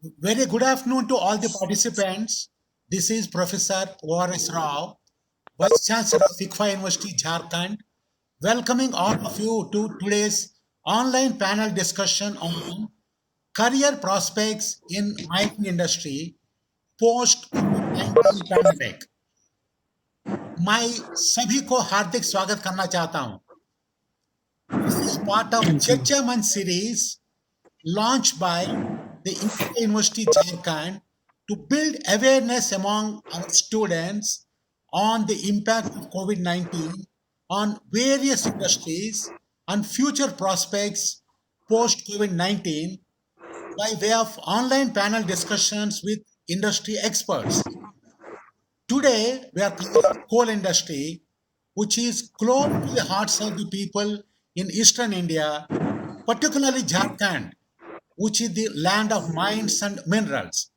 Very good afternoon to all the participants. This is Professor O.R.S. Rao, Vice Chancellor of ICFA University, Jharkhand, welcoming all of you to today's online panel discussion on career prospects in mining industry post COVID-19 pandemic. मैं सभी को हार्दिक स्वागत करना चाहता हूं. This is part of Churcha Manch series launched by the Indian University Jharkhand to build awareness among our students on the impact of COVID-19 on various industries and future prospects post COVID-19 by way of online panel discussions with industry experts. Today, we are covering coal industry, which is close to the hearts of the people in eastern India, particularly Jharkhand, which is the land of mines and minerals.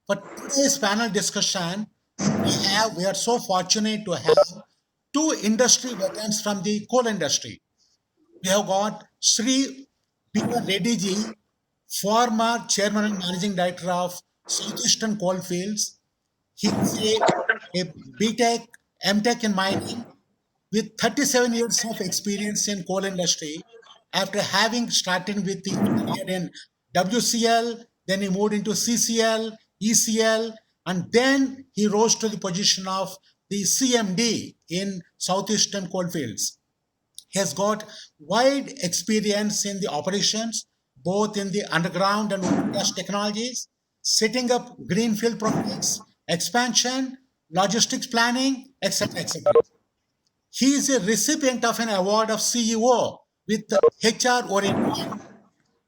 For today's panel discussion, we are so fortunate to have two industry veterans from the coal industry. We have got Sri B.R. Reddy ji, former chairman and managing director of Southeastern Coalfields. He is a BTech, MTech in mining with 37 years of experience in coal industry. After having started with the career in WCL, then he moved into CCL, ECL, and then he rose to the position of the CMD in Southeastern Coalfields. He has got wide experience in the operations, both in the underground and open gas technologies, setting up greenfield projects, expansion, logistics planning, etc. etc. He is a recipient of an award of CEO with HR orientation.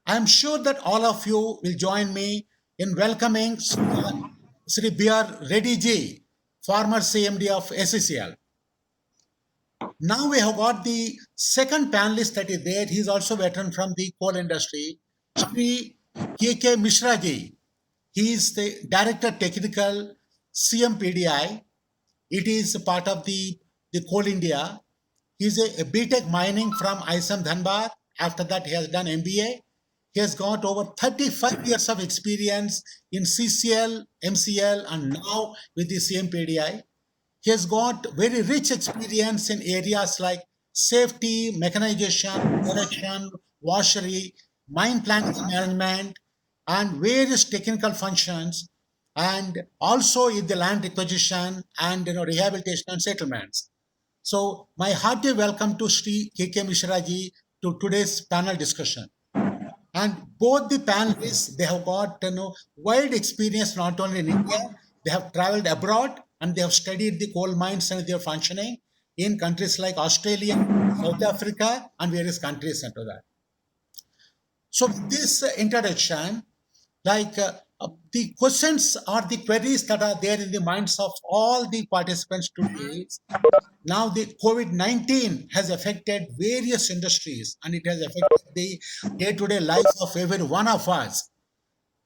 I am sure that all of you will join me in welcoming Sri B.R. Reddy ji, former CMD of SCCL. Now we have got the second panelist that is there. He is also veteran from the coal industry, Sri K.K. Mishra ji. He is the Director Technical CMPDI. It is a part of the Coal India. He is a BTech mining from ISM Dhanbad. After that, he has done MBA. He has got over 35 years of experience in CCL, MCL, and now with the CMPDI. He has got very rich experience in areas like safety, mechanization, production, washery, mine planning and management, and various technical functions, and also in the land acquisition and rehabilitation and settlements. So, my hearty welcome to Sri K.K. Mishra ji to today's panel discussion. And both the panelists, they have got wide experience not only in India, they have traveled abroad and they have studied the coal mines and their functioning in countries like Australia, South Africa, and various countries into that. So with this introduction, the questions or the queries that are there in the minds of all the participants today. Now the COVID-19 has affected various industries and it has affected the day-to-day life of every one of us.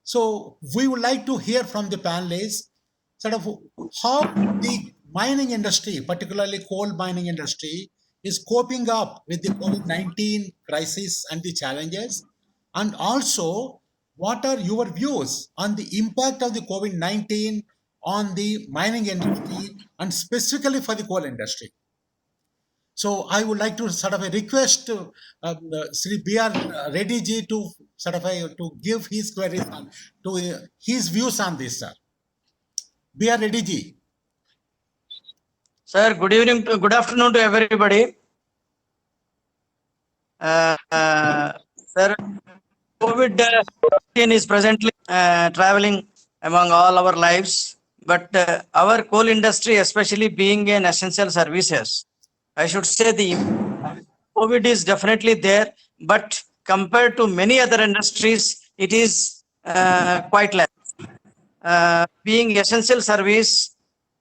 So we would like to hear from the panelists sort of how the mining industry, particularly coal mining industry, is coping up with the COVID-19 crisis and the challenges, and also what are your views on the impact of the COVID-19 on the mining industry and specifically for the coal industry. So I would like to sort of request Sri B.R. Reddy ji to sort of to give his queries on, to his views on this, sir. B.R. Reddy ji. Sir, good evening, good afternoon to everybody. Sir, COVID-19 is presently traveling among all our lives, but our coal industry, especially being an essential services, I should say the COVID is definitely there, but compared to many other industries, it is quite less. Being essential service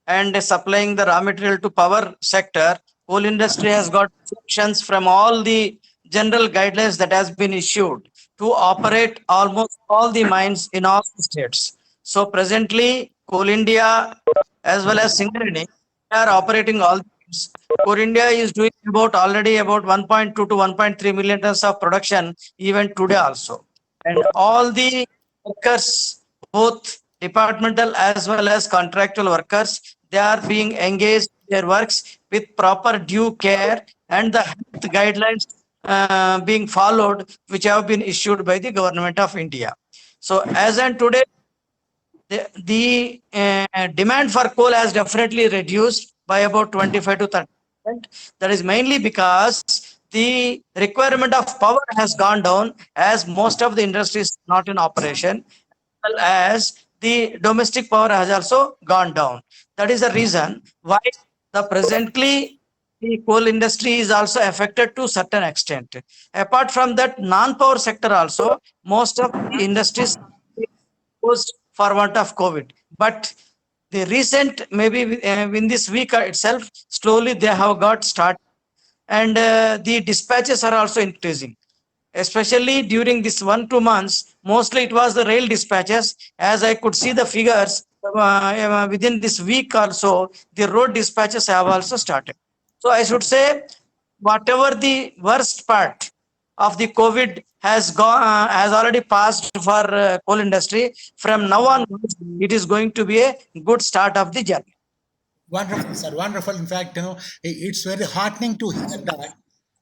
and supplying the raw material to power sector, coal industry has got exceptions from all the general guidelines that has been issued to operate almost all the mines in all states. So presently, Coal India as well as Singareni are operating all the mines. Coal India is doing already about 1.2 to 1.3 million tons of production even today also. And all the workers, both departmental as well as contractual workers, they are being engaged in their works with proper due care and the health guidelines being followed, which have been issued by the government of India. So, as and today, the demand for coal has definitely reduced by about 25 to 30%. That is mainly because the requirement of power has gone down as most of the industry is not in operation, as well as the domestic power has also gone down. That is the reason why the presently the coal industry is also affected to certain extent. Apart from that, non-power sector also, most of the industries closed for want of COVID. But the recent, maybe in this week itself, slowly they have got started, and the dispatches are also increasing. Especially during this 1 2 months, mostly it was the rail dispatches. As I could see the figures within this week or so, the road dispatches have also started. So I should say, whatever the worst part of the COVID has gone, has already passed for coal industry. From now on, it is going to be a good start of the journey. Wonderful, sir. Wonderful. In fact, it's very heartening to hear that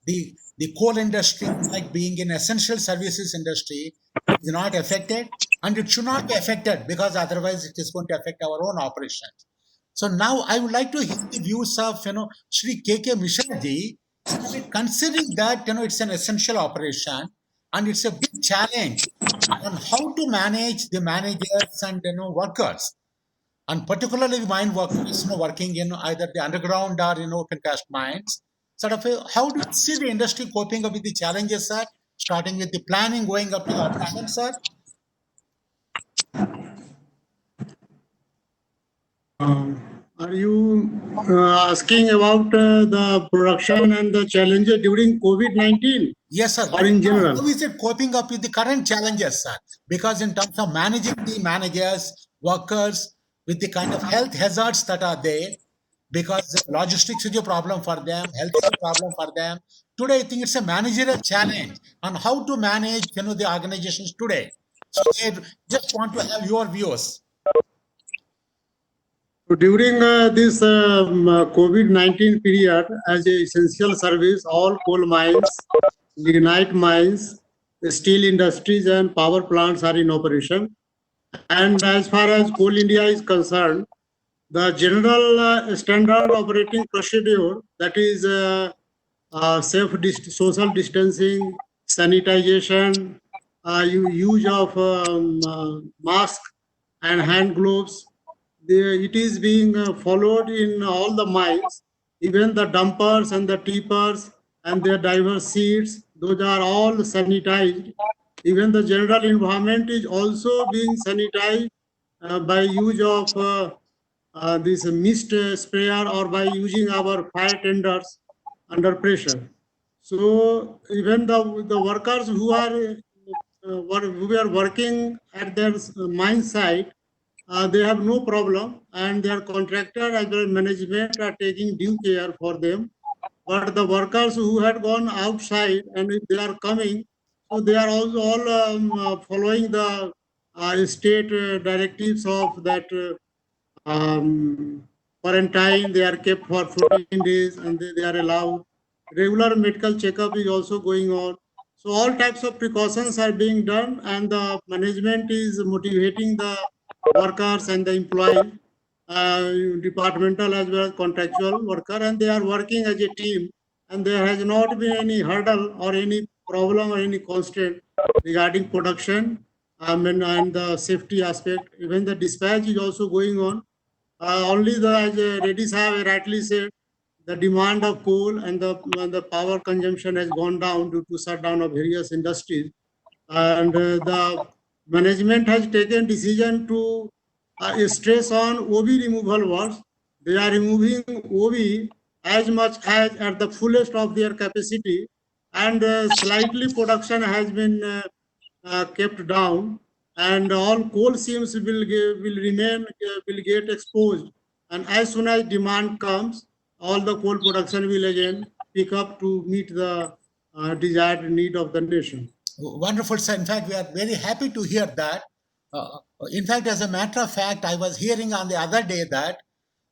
the coal industry, like being an essential services industry, is not affected, and it should not be affected because otherwise it is going to affect our own operations. So now I would like to hear the views of Shri K.K. Mishra ji. I mean, considering that it's an essential operation and it's a big challenge on how to manage the managers and workers, and particularly the mine workers working in either the underground or open cast mines. Sort of how do you see the industry coping up with the challenges, sir? Starting with the planning, going up to the operation, sir. Are you asking about the production and the challenges during COVID-19 Yes, sir. or in general? How is it coping up with the current challenges, sir? Because in terms of managing the managers, workers, with the kind of health hazards that are there, because logistics is a problem for them, health is a problem for them. Today, I think it's a managerial challenge on how to manage, the organizations today. So I just want to have your views. During this COVID-19 period, as a essential service, all coal mines, lignite mines, steel industries and power plants are in operation. And as far as Coal India is concerned, the general standard operating procedure, that is social distancing, sanitization, use of mask and hand gloves, it is being followed in all the mines. Even the dumpers and the tippers and their diverse seats, those are all sanitized. Even the general environment is also being sanitized by use of this mist sprayer or by using our fire tenders under pressure. So even the workers who are working at their mine site, they have no problem, and their contractor as well as management are taking due care for them. But the workers who had gone outside and if they are coming, so they are also all following the state directives of that quarantine. They are kept for 14 days and they are allowed. Regular medical checkup is also going on. So all types of precautions are being done, and the management is motivating the workers and the employee, departmental as well as contractual worker, and they are working as a team. And there has not been any hurdle or any problem or any constraint regarding production and the safety aspect. Even the dispatch is also going on. Only the, as Reddy Sahab rightly said, the demand of coal and the power consumption has gone down due to shutdown of various industries. And the management has taken decision to stress on OB removal works. They are removing OB as much as at the fullest of their capacity, and slightly production has been kept down, and all coal seams will get exposed. And as soon as demand comes, all the coal production will again pick up to meet the desired need of the nation. Wonderful, sir. In fact, we are very happy to hear that. In fact, as a matter of fact, I was hearing on the other day that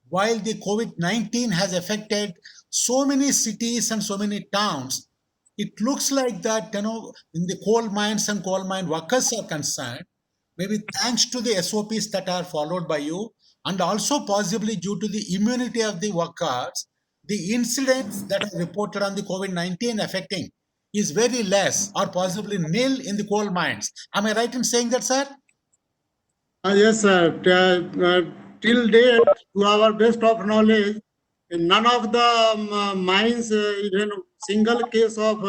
while the COVID-19 has affected so many cities and so many towns, it looks like that, in the coal mines and coal mine workers are concerned, maybe thanks to the SOPs that are followed by you, and also possibly due to the immunity of the workers, the incidents that are reported on the COVID-19 affecting is very less or possibly nil in the coal mines. Am I right in saying that, sir? Yes, sir. Till date, to our best of knowledge, in none of the mines, even single case of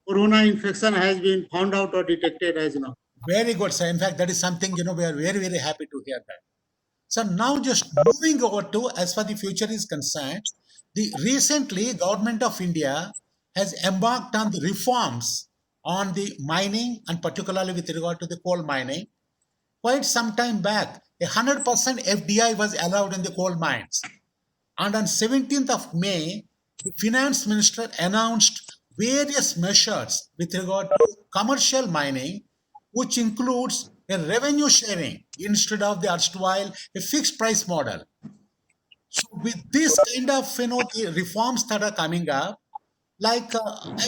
corona infection has been found out or detected as now. Very good, sir. In fact, that is something, we are very, very happy to hear that. So now just moving over to, as far the future is concerned, the recently government of India has embarked on the reforms on the mining and particularly with regard to the coal mining. Quite some time back, 100% FDI was allowed in the coal mines. And on 17th of May, the finance minister announced various measures with regard to commercial mining, which includes a revenue sharing instead of the erstwhile a fixed price model. So with this kind of the reforms that are coming up, I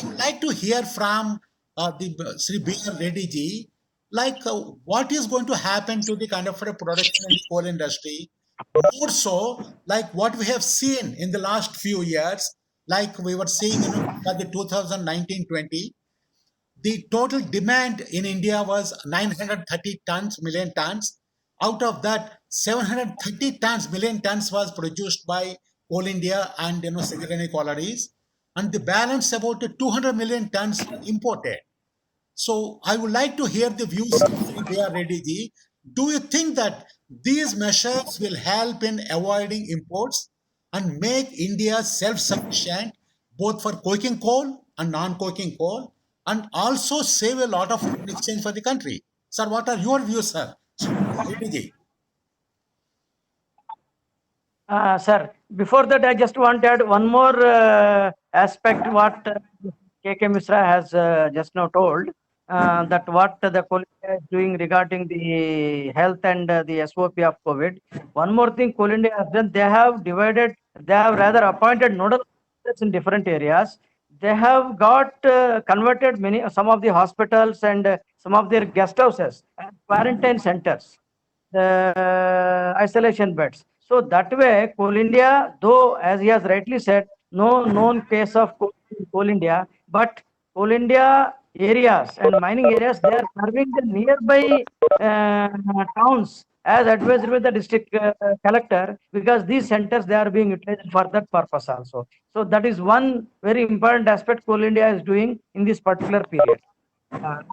would like to hear from the Sri B.R. Reddy ji, what is going to happen to the kind of a production in the coal industry, more so like what we have seen in the last few years, like we were seeing for the 2019-20, the total demand in India was 930 tons, million tons. Out of that, 730 tons, million tons was produced by Coal India and Singareni collieries, and the balance about 200 million tons were imported. So I would like to hear the views of Sri B.R. Reddy ji. Do you think that these measures will help in avoiding imports and make India self-sufficient both for coking coal and non-coking coal, and also save a lot of foreign exchange for the country? Sir, what are your views, sir? Sri B.R. Reddy ji. Sir, before that, I just want to add one more aspect what KK Misra has just now told, that what the Coal India is doing regarding the health and the SOP of COVID. One more thing Coal India has done, they have rather appointed nodal officers in different areas. They have got converted some of the hospitals and some of their guest houses as quarantine centers, isolation beds. So that way, Coal India, though, as he has rightly said, no known case of COVID in Coal India, but Coal India areas and mining areas, they are serving the nearby towns as advised by the district collector, because these centers, they are being utilized for that purpose also. So that is one very important aspect Coal India is doing in this particular period.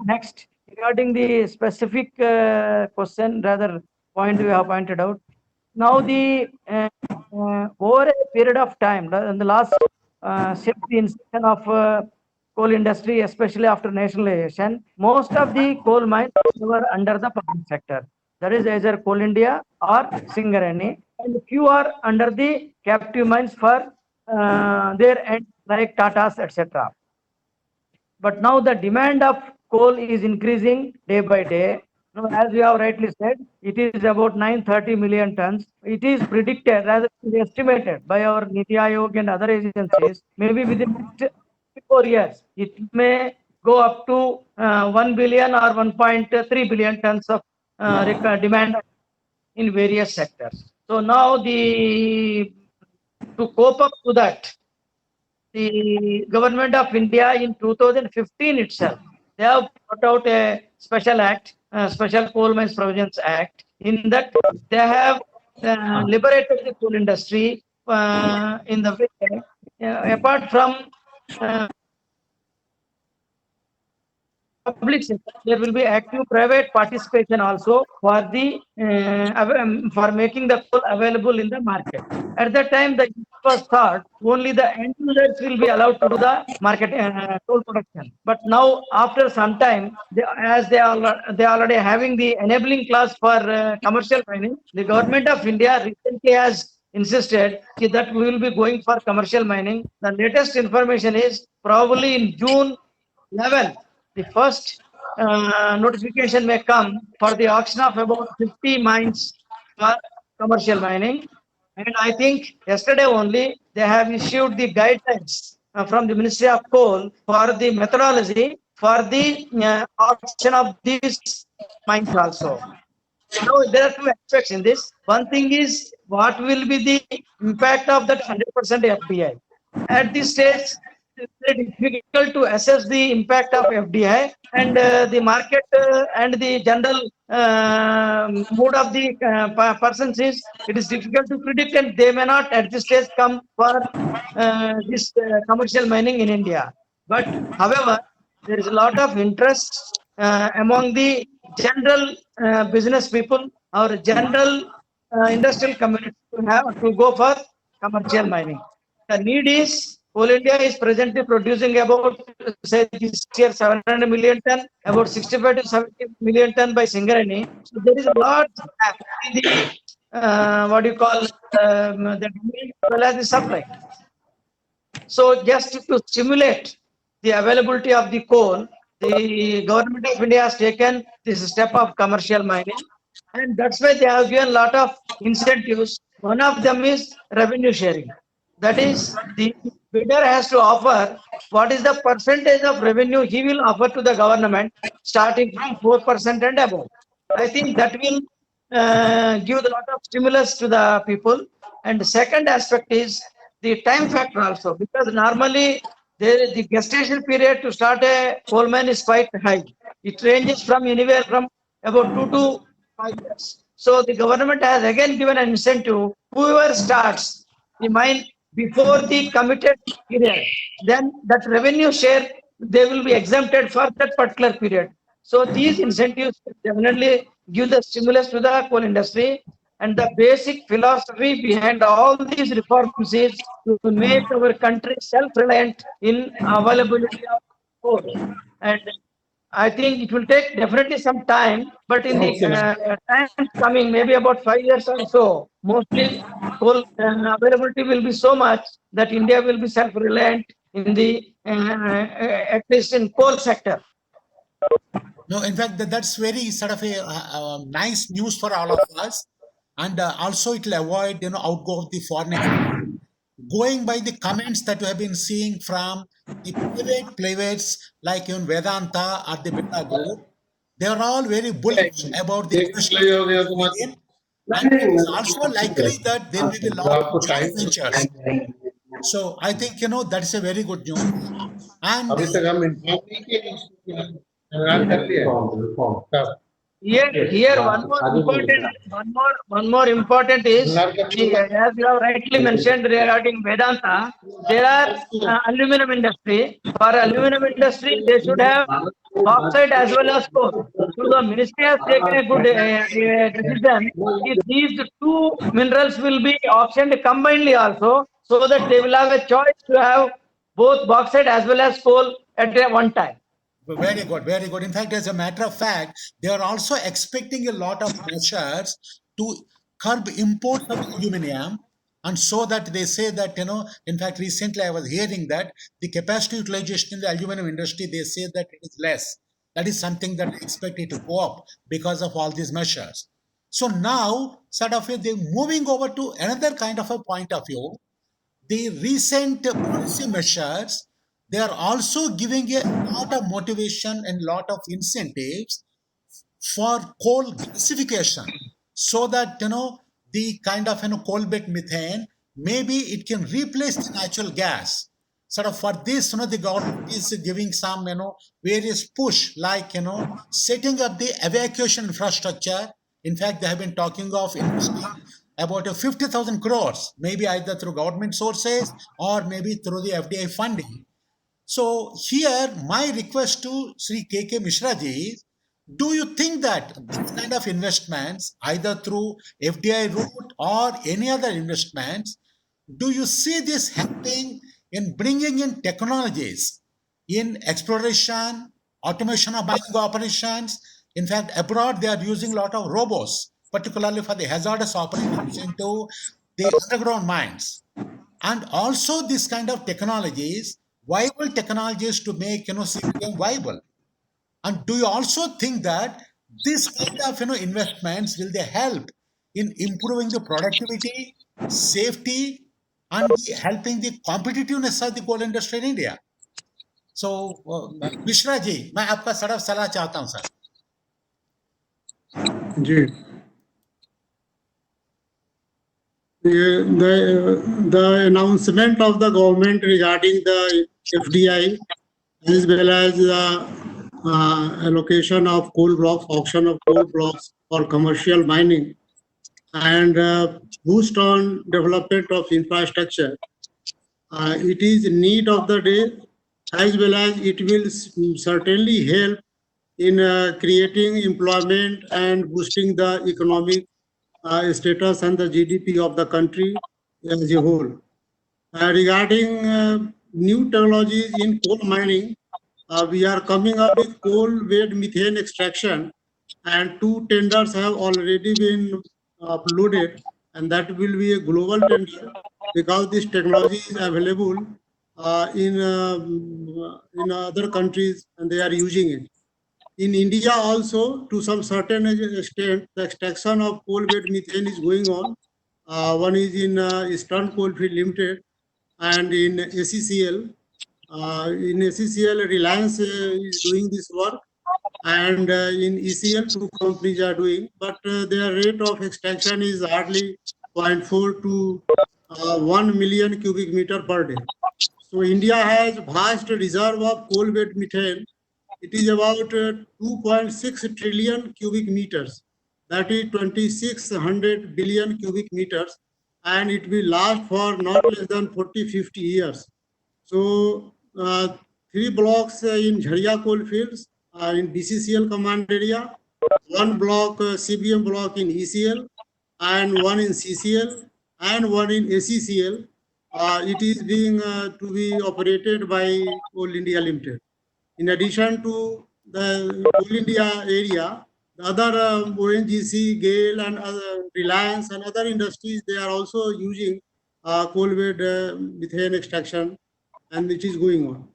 Next, regarding the specific question, rather point we have pointed out. Now over a period of time, in the last since the inception of coal industry, especially after nationalization, most of the coal mines were under the public sector. That is either Coal India or Singareni, and few are under the captive mines for their end, like Tatas, etc. But now the demand of coal is increasing day by day. Now, as you have rightly said, it is about 930 million tons. It is predicted, rather it is estimated by our Niti Aayog and other agencies, maybe within next 4 years, it may go up to 1 billion or 1.3 billion tons of demand in various sectors. So now to cope up to that, the government of India in 2015 itself, they have put out a special act, Special Coal Mines Provisions Act. In that, they have liberated the coal industry in the way, apart from public sector, there will be active private participation also for the for making the coal available in the market. At that time, the was thought only the end users will be allowed to do the market coal production. But now, after some time, as they are already having the enabling clause for commercial mining, the government of India recently has insisted that we will be going for commercial mining. The latest information is probably in June 11th, the first notification may come for the auction of about 50 mines for commercial mining. And I think yesterday only they have issued the guidelines from the Ministry of Coal for the methodology for the auction of these mines also. Now, there are two aspects in this. One thing is what will be the impact of that 100% FDI. At this stage, it's very difficult to assess the impact of FDI, and the market and the general mood of the persons is it is difficult to predict, and they may not at this stage come for this commercial mining in India. But however, there is a lot of interest among the general business people or general industrial community to go for commercial mining. The need is Coal India is presently producing about say this year 700 million ton, about 65 to 70 million ton by Singareni. So there is a lot in the what do you call the demand as well as the supply. So just to stimulate the availability of the coal, the government of India has taken this step of commercial mining, and that's why they have given a lot of incentives. One of them is revenue sharing. That is, the bidder has to offer what is the percentage of revenue he will offer to the government, starting from 4% and above. I think that will give a lot of stimulus to the people. And the second aspect is the time factor also, because normally the gestation period to start a coal mine is quite high. It ranges from anywhere from about 2 to 5 years. So the government has again given an incentive. Whoever starts the mine before the committed period, then that revenue share they will be exempted for that particular period. So these incentives definitely give the stimulus to the coal industry. And the basic philosophy behind all these reforms is to make our country self-reliant in availability of coal. And I think it will take definitely some time, but in the time coming, maybe about 5 years or so, mostly coal availability will be so much that India will be self-reliant in the at least in coal sector. No, in fact, that's very sort of a nice news for all of us, and also it will avoid outgo of the foreign exchange. Going by the comments that we have been seeing from the private players like even Vedanta or the Beta Group, they are all very bullish about the investment in, and it is also likely that there may be a lot of joint ventures. So I think that is a very good news. And अभी तक हम inform नहीं किए ऐलान कर दिया कब Here one more important is, as you have rightly mentioned regarding Vedanta, there are aluminum industry. For aluminum industry, they should have bauxite as well as coal. So the ministry has taken a good decision. If these two minerals will be auctioned combinedly also, so that they will have a choice to have both bauxite as well as coal at one time. very good, very good. In fact, as a matter of fact, they are also expecting a lot of measures to curb imports of aluminum. And so that they say that, in fact, recently I was hearing that the capacity utilization in the aluminum industry, they say that it is less. That is something that I expect it to go up because of all these measures. So now, sort of, they're moving over to another kind of a point of view. The recent policy measures, they are also giving a lot of motivation and lot of incentives for coal gasification, so that the kind of coal bed methane, maybe it can replace the natural gas. Sort of for this, the government is giving some various push, like setting up the evacuation infrastructure. In fact, they have been talking of investing about 50,000 crores, maybe either through government sources or maybe through the FDI funding. So here, my request to Sri K.K. Mishra ji is, do you think that this kind of investments, either through FDI route or any other investments, do you see this helping in bringing in technologies in exploration, automation of mining operations? In fact, abroad they are using a lot of robots, particularly for the hazardous operations into the underground mines. And also this kind of technologies, viable technologies to make CBM viable. And do you also think that this kind of investments will they help in improving the productivity, safety, and helping the competitiveness of the coal industry in India? So, Mishra ji, मैं आपका सड़क सलाह चाहता हूं sir. जी. The announcement of the government regarding the FDI as well as the allocation of coal blocks, auction of coal blocks for commercial mining, and boost on development of infrastructure. It is need of the day, as well as it will certainly help in creating employment and boosting the economic status and the GDP of the country as a whole. Regarding new technologies in coal mining, we are coming up with coal-based methane extraction, and 2 tenders have already been uploaded, and that will be a global tender because this technology is available in other countries and they are using it. In India also, to some certain extent, the extraction of coal-based methane is going on. One is in Eastern Coalfield Limited and in ACCL. In ACCL, Reliance is doing this work, and in ECL, 2 companies are doing, but their rate of extraction is hardly 0.4 to 1 million cubic meter per day. So India has vast reserve of coal-based methane. It is about 2.6 trillion cubic meters. That is 2,600 billion cubic meters, and it will last for not less than 40-50 years. So 3 blocks in Jharia coal fields in BCCL command area, 1 block CBM block in ECL, and 1 in CCL, and 1 in ACCL. It is being to be operated by Coal India Limited. In addition to the Coal India area, the other ONGC, GAIL, and other Reliance and other industries, they are also using coal-based methane extraction, and it is going on.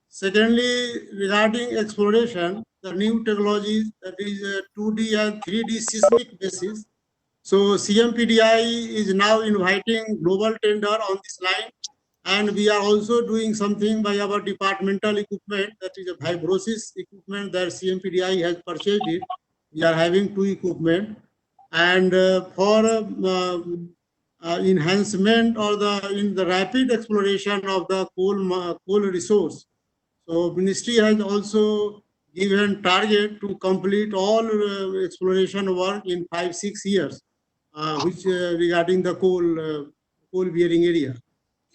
Secondly, regarding exploration, the new technologies, that is 2D and 3D seismic basis. So CMPDI is now inviting global tender on this line, and we are also doing something by our departmental equipment, that is a vibrosis equipment that CMPDI has purchased it. We are having 2 equipment, and for enhancement or in the rapid exploration of the coal resource. So ministry has also given target to complete all exploration work in 5-6 years, which regarding the coal bearing area.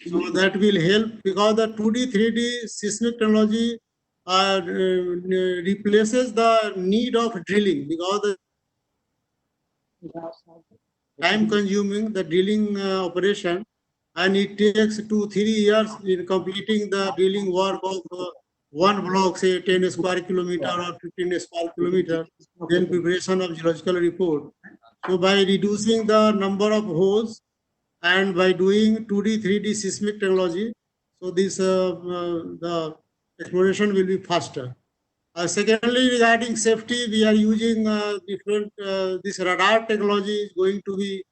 So that will help because the 2D, 3D seismic technology replaces the need of drilling because the time consuming the drilling operation, and it takes 2-3 years in completing the drilling work of 1 block, say 10 square kilometer or 15 square kilometer, then preparation of geological report. So by reducing the number of holes and by doing 2D, 3D seismic technology, so this the exploration will be faster. Secondly, regarding safety, we are using different, this radar technology is going to be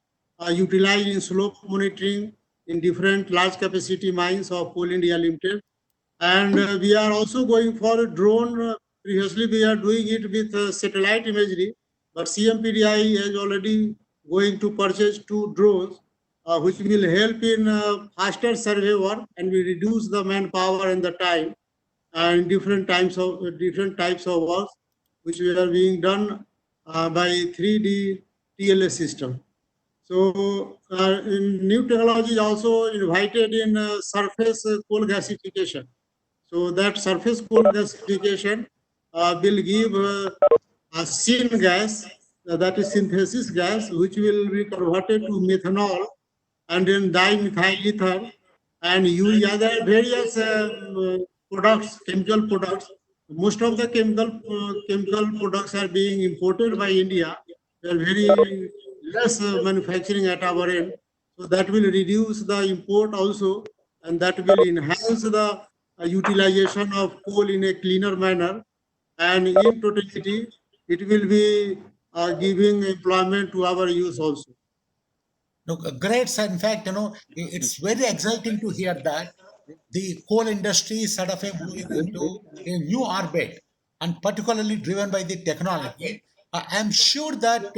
utilized in slope monitoring in different large capacity mines of Coal India Limited. And we are also going for a drone. Previously, we are doing it with satellite imagery, but CMPDI is already going to purchase 2 drones, which will help in faster survey work and will reduce the manpower and the time and different types of work which are being done by 3D TLS system. So in new technology is also invited in surface coal gasification. So that surface coal gasification will give a syn gas, that is synthesis gas, which will be converted to methanol and then dimethyl ether and urea. There are various products, chemical products. Most of the chemical products are being imported by India. They are very less manufacturing at our end. So that will reduce the import also, and that will enhance the utilization of coal in a cleaner manner. and in totality, it will be giving employment to our youth also. Look, great, sir. In fact, it's very exciting to hear that the coal industry is sort of moving into a new orbit and particularly driven by the technology. I'm sure that,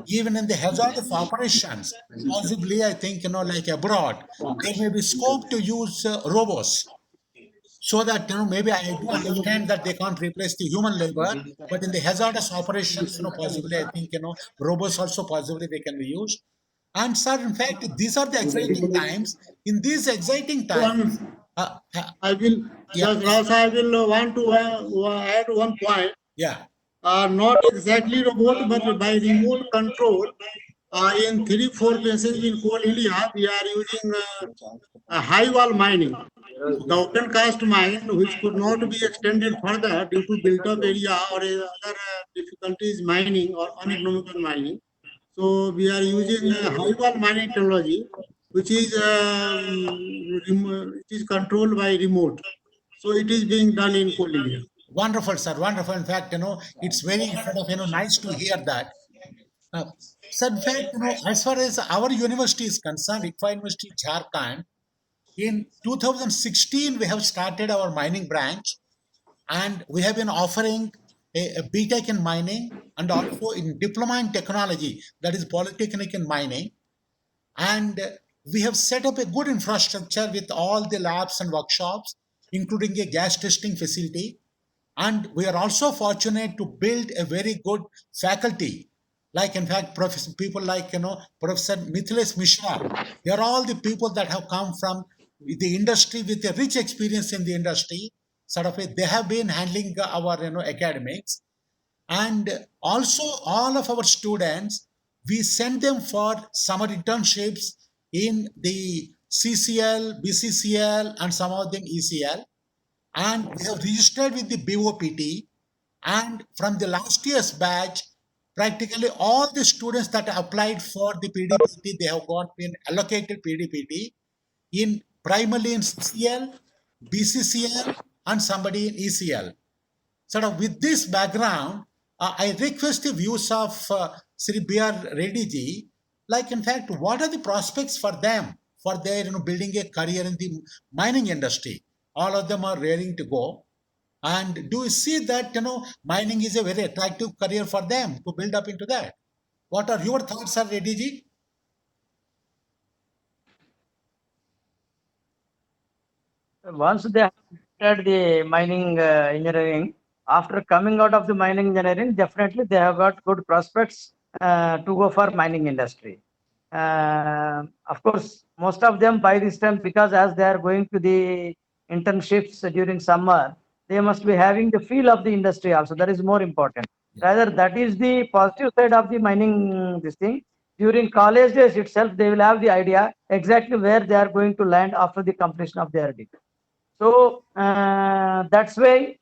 even in the hazard of operations, possibly, I think, like abroad, there may be scope to use robots so that, maybe I do understand that they can't replace the human labor, but in the hazardous operations, possibly, I think, robots also possibly they can be used. And sir, in fact, these are the exciting times. In these exciting times, One, uh, uh, I will, yeah, just Rasa, I will want to add one point. yeah, Not exactly robot, but by remote control. In 3-4 places in Coal India, we are using a high wall mining. The open cast mine, which could not be extended further due to built-up area or other difficulties mining or uneconomical mining. So we are using high wall mining technology, which is it is controlled by remote. So it is being done in Coal India. wonderful, sir, wonderful. In fact, it's very sort of, nice to hear that. Uh, sir, in fact, as far as our university is concerned, ICFA University Jharkhand, in 2016, we have started our mining branch, and we have been offering a BTech in mining and also in diploma in technology, that is polytechnic in mining. And we have set up a good infrastructure with all the labs and workshops, including a gas testing facility. And we are also fortunate to build a very good faculty. Like, in fact, people like, Professor Mithilesh Mishra. They are all the people that have come from the industry with a rich experience in the industry. Sort of, they have been handling our, academics. And also, all of our students, we send them for summer internships in the CCL, BCCL, and some of them ECL. And we have registered with the BOPT. And from the last year's batch, practically all the students that applied for the PDPT, they have got been allocated PDPT in primarily in CCL, BCCL, and somebody in ECL. Sort of with this background, I request the views of Sri B.R. Reddy ji. Like, in fact, what are the prospects for them for their, building a career in the mining industry? All of them are raring to go. And do you see that, mining is a very attractive career for them to build up into that? What are your thoughts, Sir Reddy ji? Once they have started the mining engineering, after coming out of the mining engineering, definitely they have got good prospects to go for mining industry. Of course, most of them by this time, because as they are going to the internships during summer, they must be having the feel of the industry also. That is more important. Rather, that is the positive side of the mining this thing. During college days itself, they will have the idea exactly where they are going to land after the completion of their degree. So that's why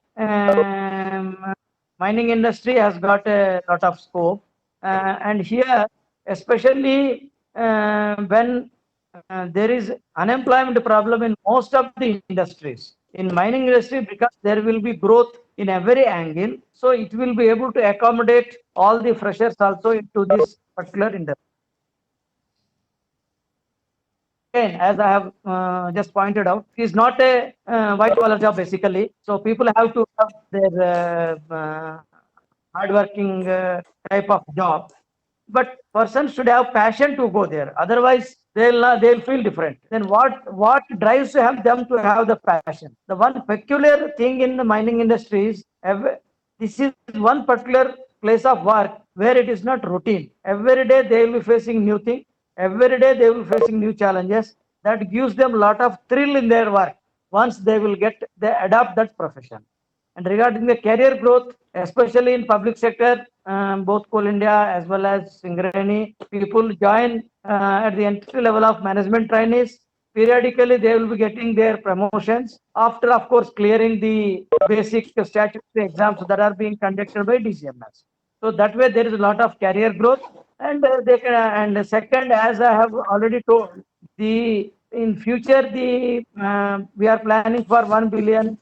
mining industry has got a lot of scope. And here, especially when there is unemployment problem in most of the industries. In mining industry, because there will be growth in every angle, so it will be able to accommodate all the freshers also into this particular industry. Again, as I have just pointed out, is not a white collar job basically. So people have to have their hardworking type of job. But person should have passion to go there. Otherwise, they'll feel different. Then what drives to have them to have the passion? The one peculiar thing in the mining industry is this is one particular place of work where it is not routine. Every day they will be facing new thing. Every day they will be facing new challenges. That gives them a lot of thrill in their work. Once they adopt that profession. And regarding the career growth, especially in public sector, both Coal India as well as Singareni, people join at the entry level of management trainees. Periodically, they will be getting their promotions after, of course, clearing the basic statutory exams that are being conducted by DCMS. So that way, there is a lot of career growth, and they can. And second, as I have already told, in future we are planning for 1 billion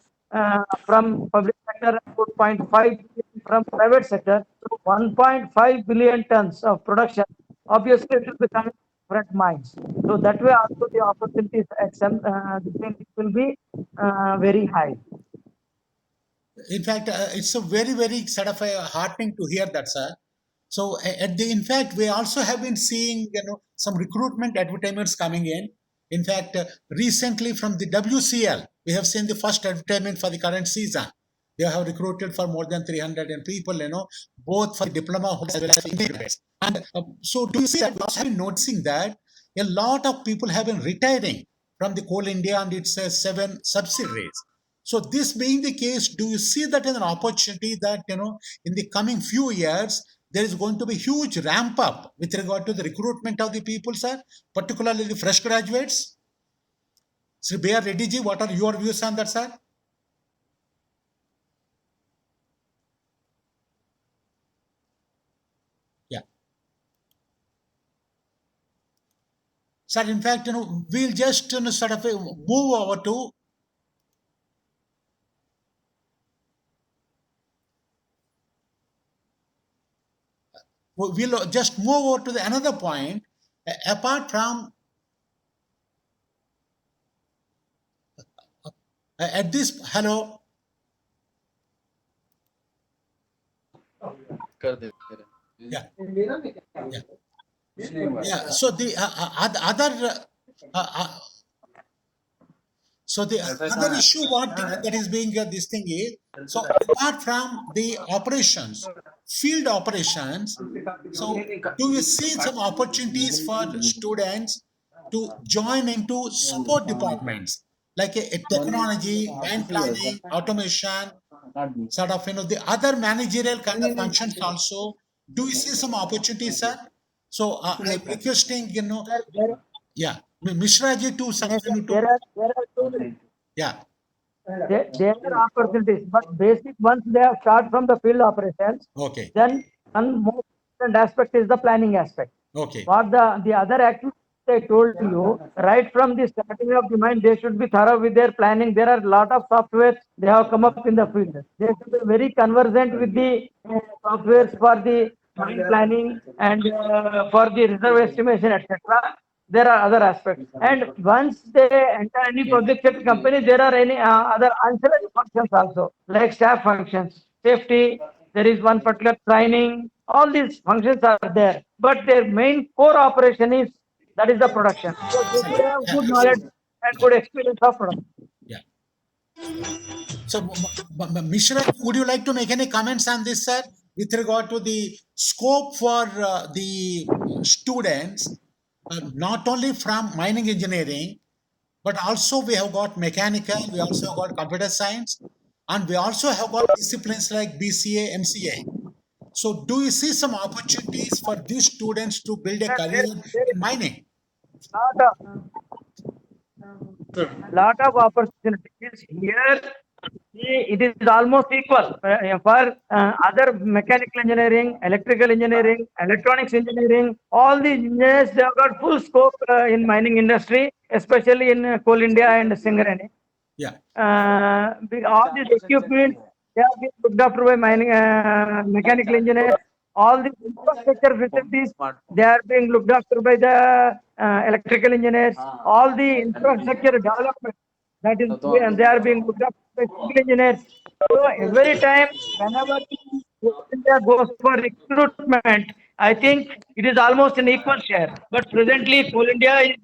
from public sector and 4.5 billion from private sector. So 1.5 billion tons of production. Obviously, it will be coming from different mines. So that way also the opportunities at some will be very high. In fact, it's a very, very sort of a heartening to hear that, sir. So, in fact, we also have been seeing, some recruitment advertisements coming in. In fact, recently from the WCL, we have seen the first advertisement for the current season. They have recruited for more than 300 people, both for diploma holders as well as immigrants. And so, do you see that we also have been noticing that a lot of people have been retiring from the Coal India and its 7 subsidiaries. So, this being the case, do you see that as an opportunity that, in the coming few years, there is going to be huge ramp up with regard to the recruitment of the people, sir, particularly the fresh graduates? Sri B.R. Reddy ji, what are your views on that, sir? Yeah. Sir, in fact, we'll just sort of move over to we'll just move over to the another point. Apart from at this, hello. Yeah. Yeah. So the other. So the other issue what that is being this thing is, so apart from the operations, field operations, so do you see some opportunities for students to join into support departments like a technology, mine planning, automation, sort of the other managerial kind of functions also? Do you see some opportunities, sir? So I'm requesting, yeah, Mishra ji to something to. Yeah. There are opportunities, but basic once they have start from the field operations, Okay. then one more important aspect is the planning aspect. Okay. What the other activities I told you, right from the starting of the mine, they should be thorough with their planning. There are a lot of softwares they have come up in the field. They should be very conversant with the softwares for the mine planning and for the reserve estimation, etc. There are other aspects. And once they enter any public sector company, there are any other ancillary functions also, like staff functions, safety, there is one particular training, all these functions are there. But their main core operation is, that is the production. So they should have good knowledge and good experience of production. Yeah. So, Mishra, would you like to make any comments on this, sir, with regard to the scope for the students, not only from mining engineering, but also we have got mechanical, we also have got computer science, and we also have got disciplines like BCA, MCA. So, do you see some opportunities for these students to build a career in mining? Lot of opportunities here. It is almost equal for other mechanical engineering, electrical engineering, electronics engineering. All the engineers, they have got full scope in mining industry, especially in Coal India and Singareni. Yeah. All these equipment, they have been looked after by mining mechanical engineers. All the infrastructure facilities, they are being looked after by the electrical engineers. All the infrastructure development, that is, they are being looked after by civil engineers. So every time, whenever India goes for recruitment, I think it is almost an equal share. But presently, Coal India is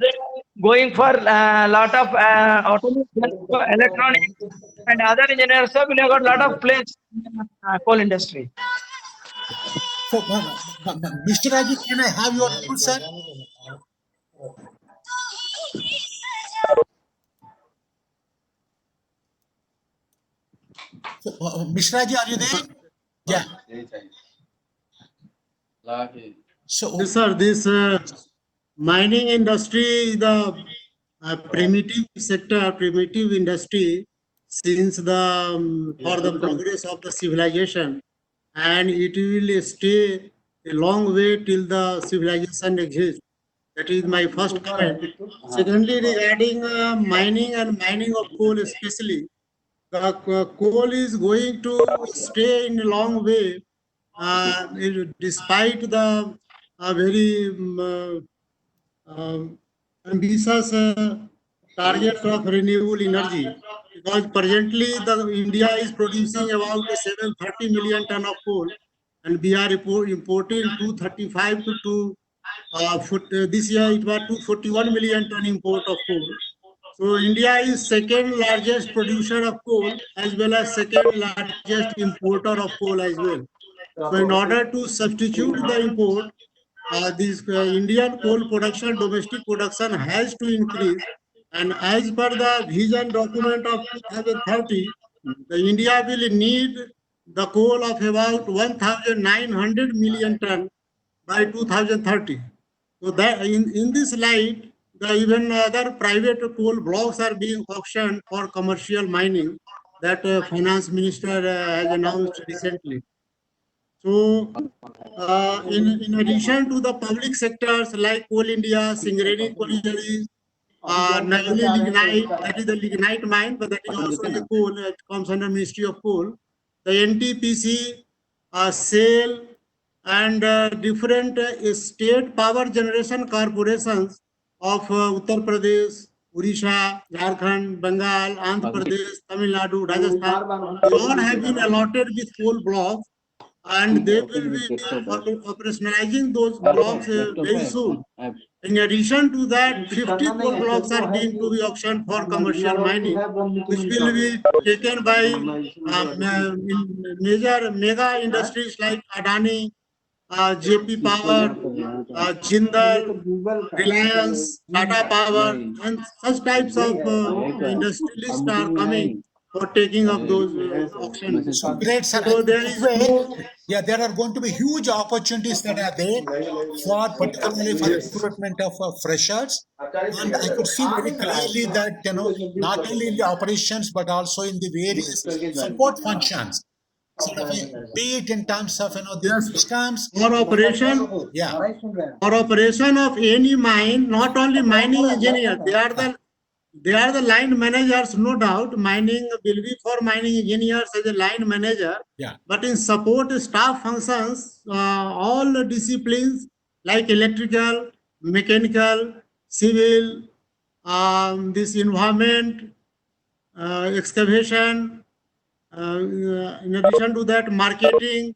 going for a lot of automation, electronics, and other engineers. So we have got a lot of place in coal industry. So, Mr. Raji, can I have your view, sir? So, Mishra ji, are you there? Yeah. So, Yes, sir, this mining industry is the primitive sector, primitive industry since the for the progress of the civilization, and it will stay a long way till the civilization exists. That is my first comment. Secondly, regarding mining and mining of coal especially, the coal is going to stay in a long way, despite the very ambitious targets of renewable energy. Because presently the India is producing about 730 million ton of coal, and we are importing 235 to this year it was 241 million ton import of coal. So India is second largest producer of coal as well as second largest importer of coal as well. So in order to substitute the import, this Indian coal production, domestic production has to increase. And as per the vision document of 2030, the India will need the coal of about 1,900 million ton by 2030. So that in this light, even other private coal blocks are being auctioned for commercial mining that finance minister has announced recently. So in addition to the public sectors like Coal India, Singareni Collieries, Nagini Lignite, that is the lignite mine, but that is also a coal, it comes under Ministry of Coal. The NTPC, SAIL, and different state power generation corporations of Uttar Pradesh, Odisha, Jharkhand, Bengal, Andhra Pradesh, Tamil Nadu, Rajasthan, they all have been allotted with coal blocks, and they will be operationalizing those blocks very soon. In addition to that, 50 coal blocks are being to be auctioned for commercial mining, which will be taken by major mega industries like Adani, JP Power, Jindal, Reliance, Tata Power, and such types of industrialists are coming for taking up those auctions. So great, sir. So there is no. Yeah, there are going to be huge opportunities that are there for particularly for recruitment of freshers. And I could see very clearly that, not only in the operations, but also in the various support functions. Sort of, be it in terms of, the systems. For operation, Yeah. for operation of any mine, not only mining engineers, they are the line managers, no doubt. Mining will be for mining engineers as a line manager. Yeah. But in support staff functions, all disciplines like electrical, mechanical, civil, this environment, excavation, in addition to that, marketing,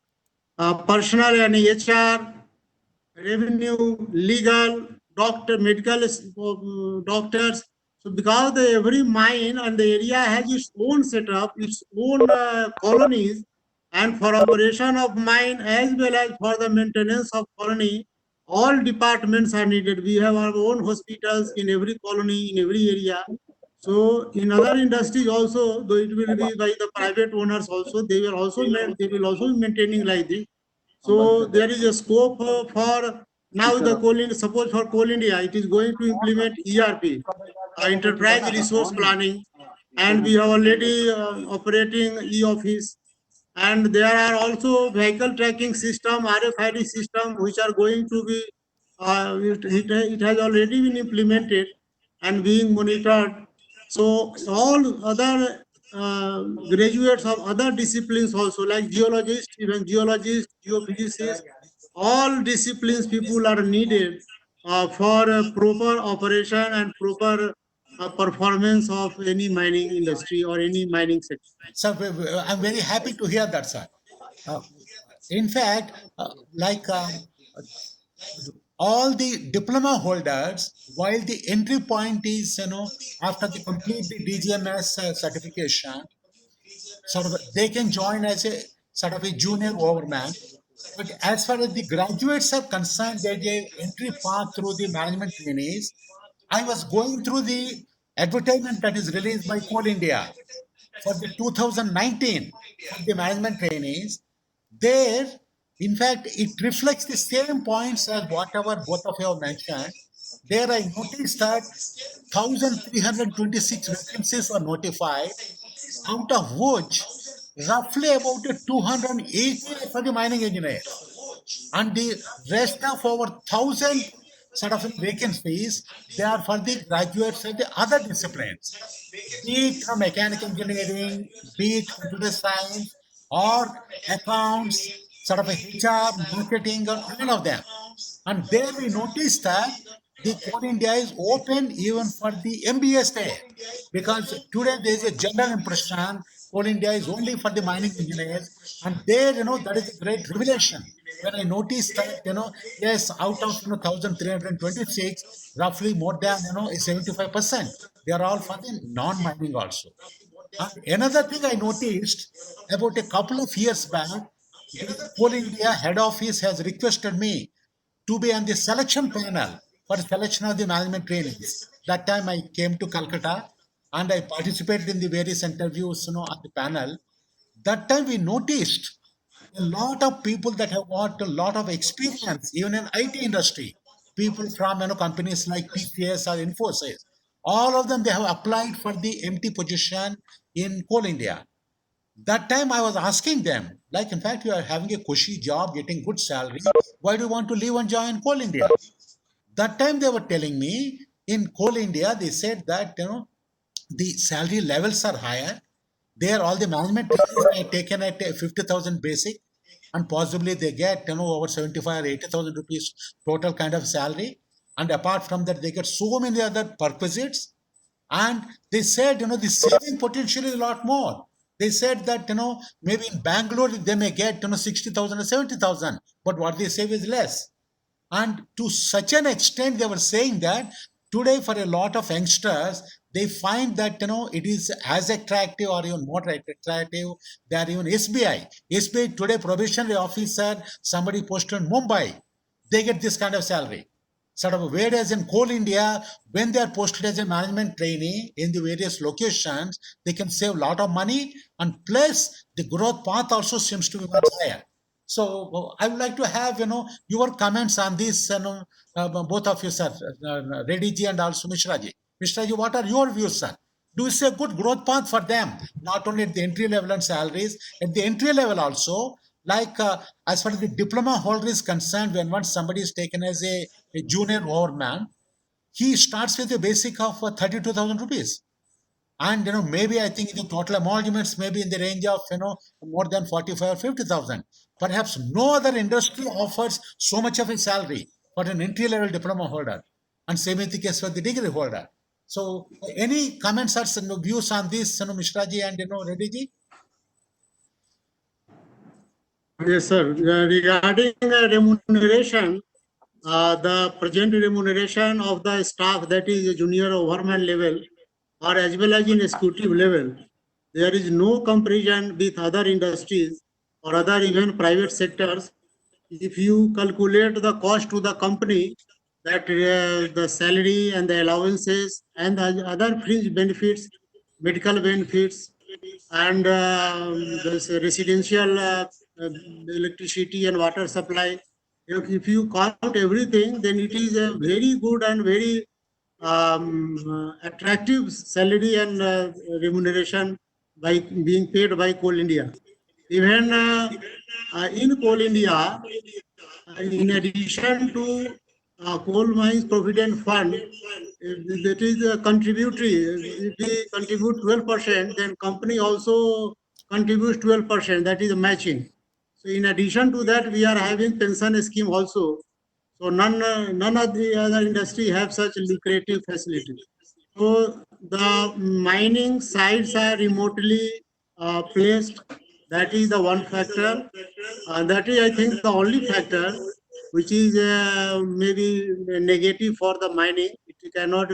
personal and HR, revenue, legal, doctor, medical doctors. So because every mine and the area has its own setup, its own colonies, and for operation of mine as well as for the maintenance of colony, all departments are needed. We have our own hospitals in every colony, in every area. So in other industries also, though it will be by the private owners also, they will also be maintaining like this. So there is a scope for now the suppose for Coal India, it is going to implement ERP, Enterprise Resource Planning, and we are already operating e-office. And there are also vehicle tracking system, RFID system, which are going to be, it has already been implemented and being monitored. So all other graduates of other disciplines also, like geologists, even geologists, geophysicists, all disciplines people are needed for proper operation and proper performance of any mining industry or any mining sector. So I'm very happy to hear that, sir. In fact, all the diploma holders, while the entry point is, after they complete the DGMS certification, sort of they can join as a sort of a junior overman. But as far as the graduates are concerned, there's a entry path through the management trainees. I was going through the advertisement that is released by Coal India for the 2019 for the management trainees. There, in fact, it reflects the same points as whatever both of you have mentioned. There I noticed that 1,326 vacancies were notified, out of which roughly about 280 for the mining engineer, and the rest of over 1,000 sort of vacancies, they are for the graduates of the other disciplines, be it mechanical engineering, be it computer science, or accounts, sort of a HR, marketing, or all of them. And there we noticed that the Coal India is open even for the MBA there. Because today there is a general impression Coal India is only for the mining engineers. And there, that is a great revelation. When I noticed that, yes, out of 1,326, roughly more than 75%, they are all for the non-mining also. Another thing I noticed about a couple of years back, the Coal India head office has requested me to be on the selection panel for selection of the management trainings. That time I came to Calcutta and I participated in the various interviews, on the panel. That time we noticed a lot of people that have got a lot of experience, even in IT industry. People from companies like PCS or Infosys, all of them they have applied for the empty position in Coal India. That time I was asking them, like, in fact, you are having a cushy job, getting good salary. Why do you want to leave and join Coal India? That time they were telling me in Coal India, they said that, the salary levels are higher. There, all the management are taken at 50,000 basic, and possibly they get, over 75 or 80,000 rupees total kind of salary. And apart from that, they get so many other perquisites, and they said, the saving potential is a lot more. They said that, maybe in Bangalore they may get, 60,000 or 70,000, but what they save is less. And to such an extent, they were saying that today, for a lot of youngsters, they find that it is as attractive or even more attractive than even SBI. SBI today, probationary officer, somebody posted in Mumbai, they get this kind of salary. Sort of, whereas in Coal India, when they are posted as a management trainee in the various locations, they can save a lot of money, and plus the growth path also seems to be much higher. So I would like to have your comments on this, both of you, sir, Reddy ji and also Mishra ji. Mishra ji, what are your views, sir? Do you see a good growth path for them, not only at the entry level and salaries, at the entry level also? Like, as far as the diploma holder is concerned, when once somebody is taken as a junior overman, he starts with a basic of 32,000 rupees. And maybe I think the total emoluments may be in the range of more than 45 or 50,000. Perhaps no other industry offers so much of a salary for an entry level diploma holder, and same is the case for the degree holder. So, any comments or views on this, Mishra ji and Reddy ji? Yes, sir. Regarding remuneration, the present remuneration of the staff, that is junior overman level or as well as in executive level, there is no comparison with other industries or other even private sectors. If you calculate the cost to the company, that the salary and the allowances and the other fringe benefits, medical benefits, and this residential electricity and water supply. If you count everything, then it is a very good and very attractive salary and remuneration by being paid by Coal India. Even in Coal India, in addition to coal mines provident fund, that is contributory. If we contribute 12%, then company also contributes 12%. That is matching. So in addition to that, we are having pension scheme also. So none of the other industry have such lucrative facilities. So the mining sites are remotely placed. That is the one factor. That is, I think, the only factor which is maybe negative for the mining. It cannot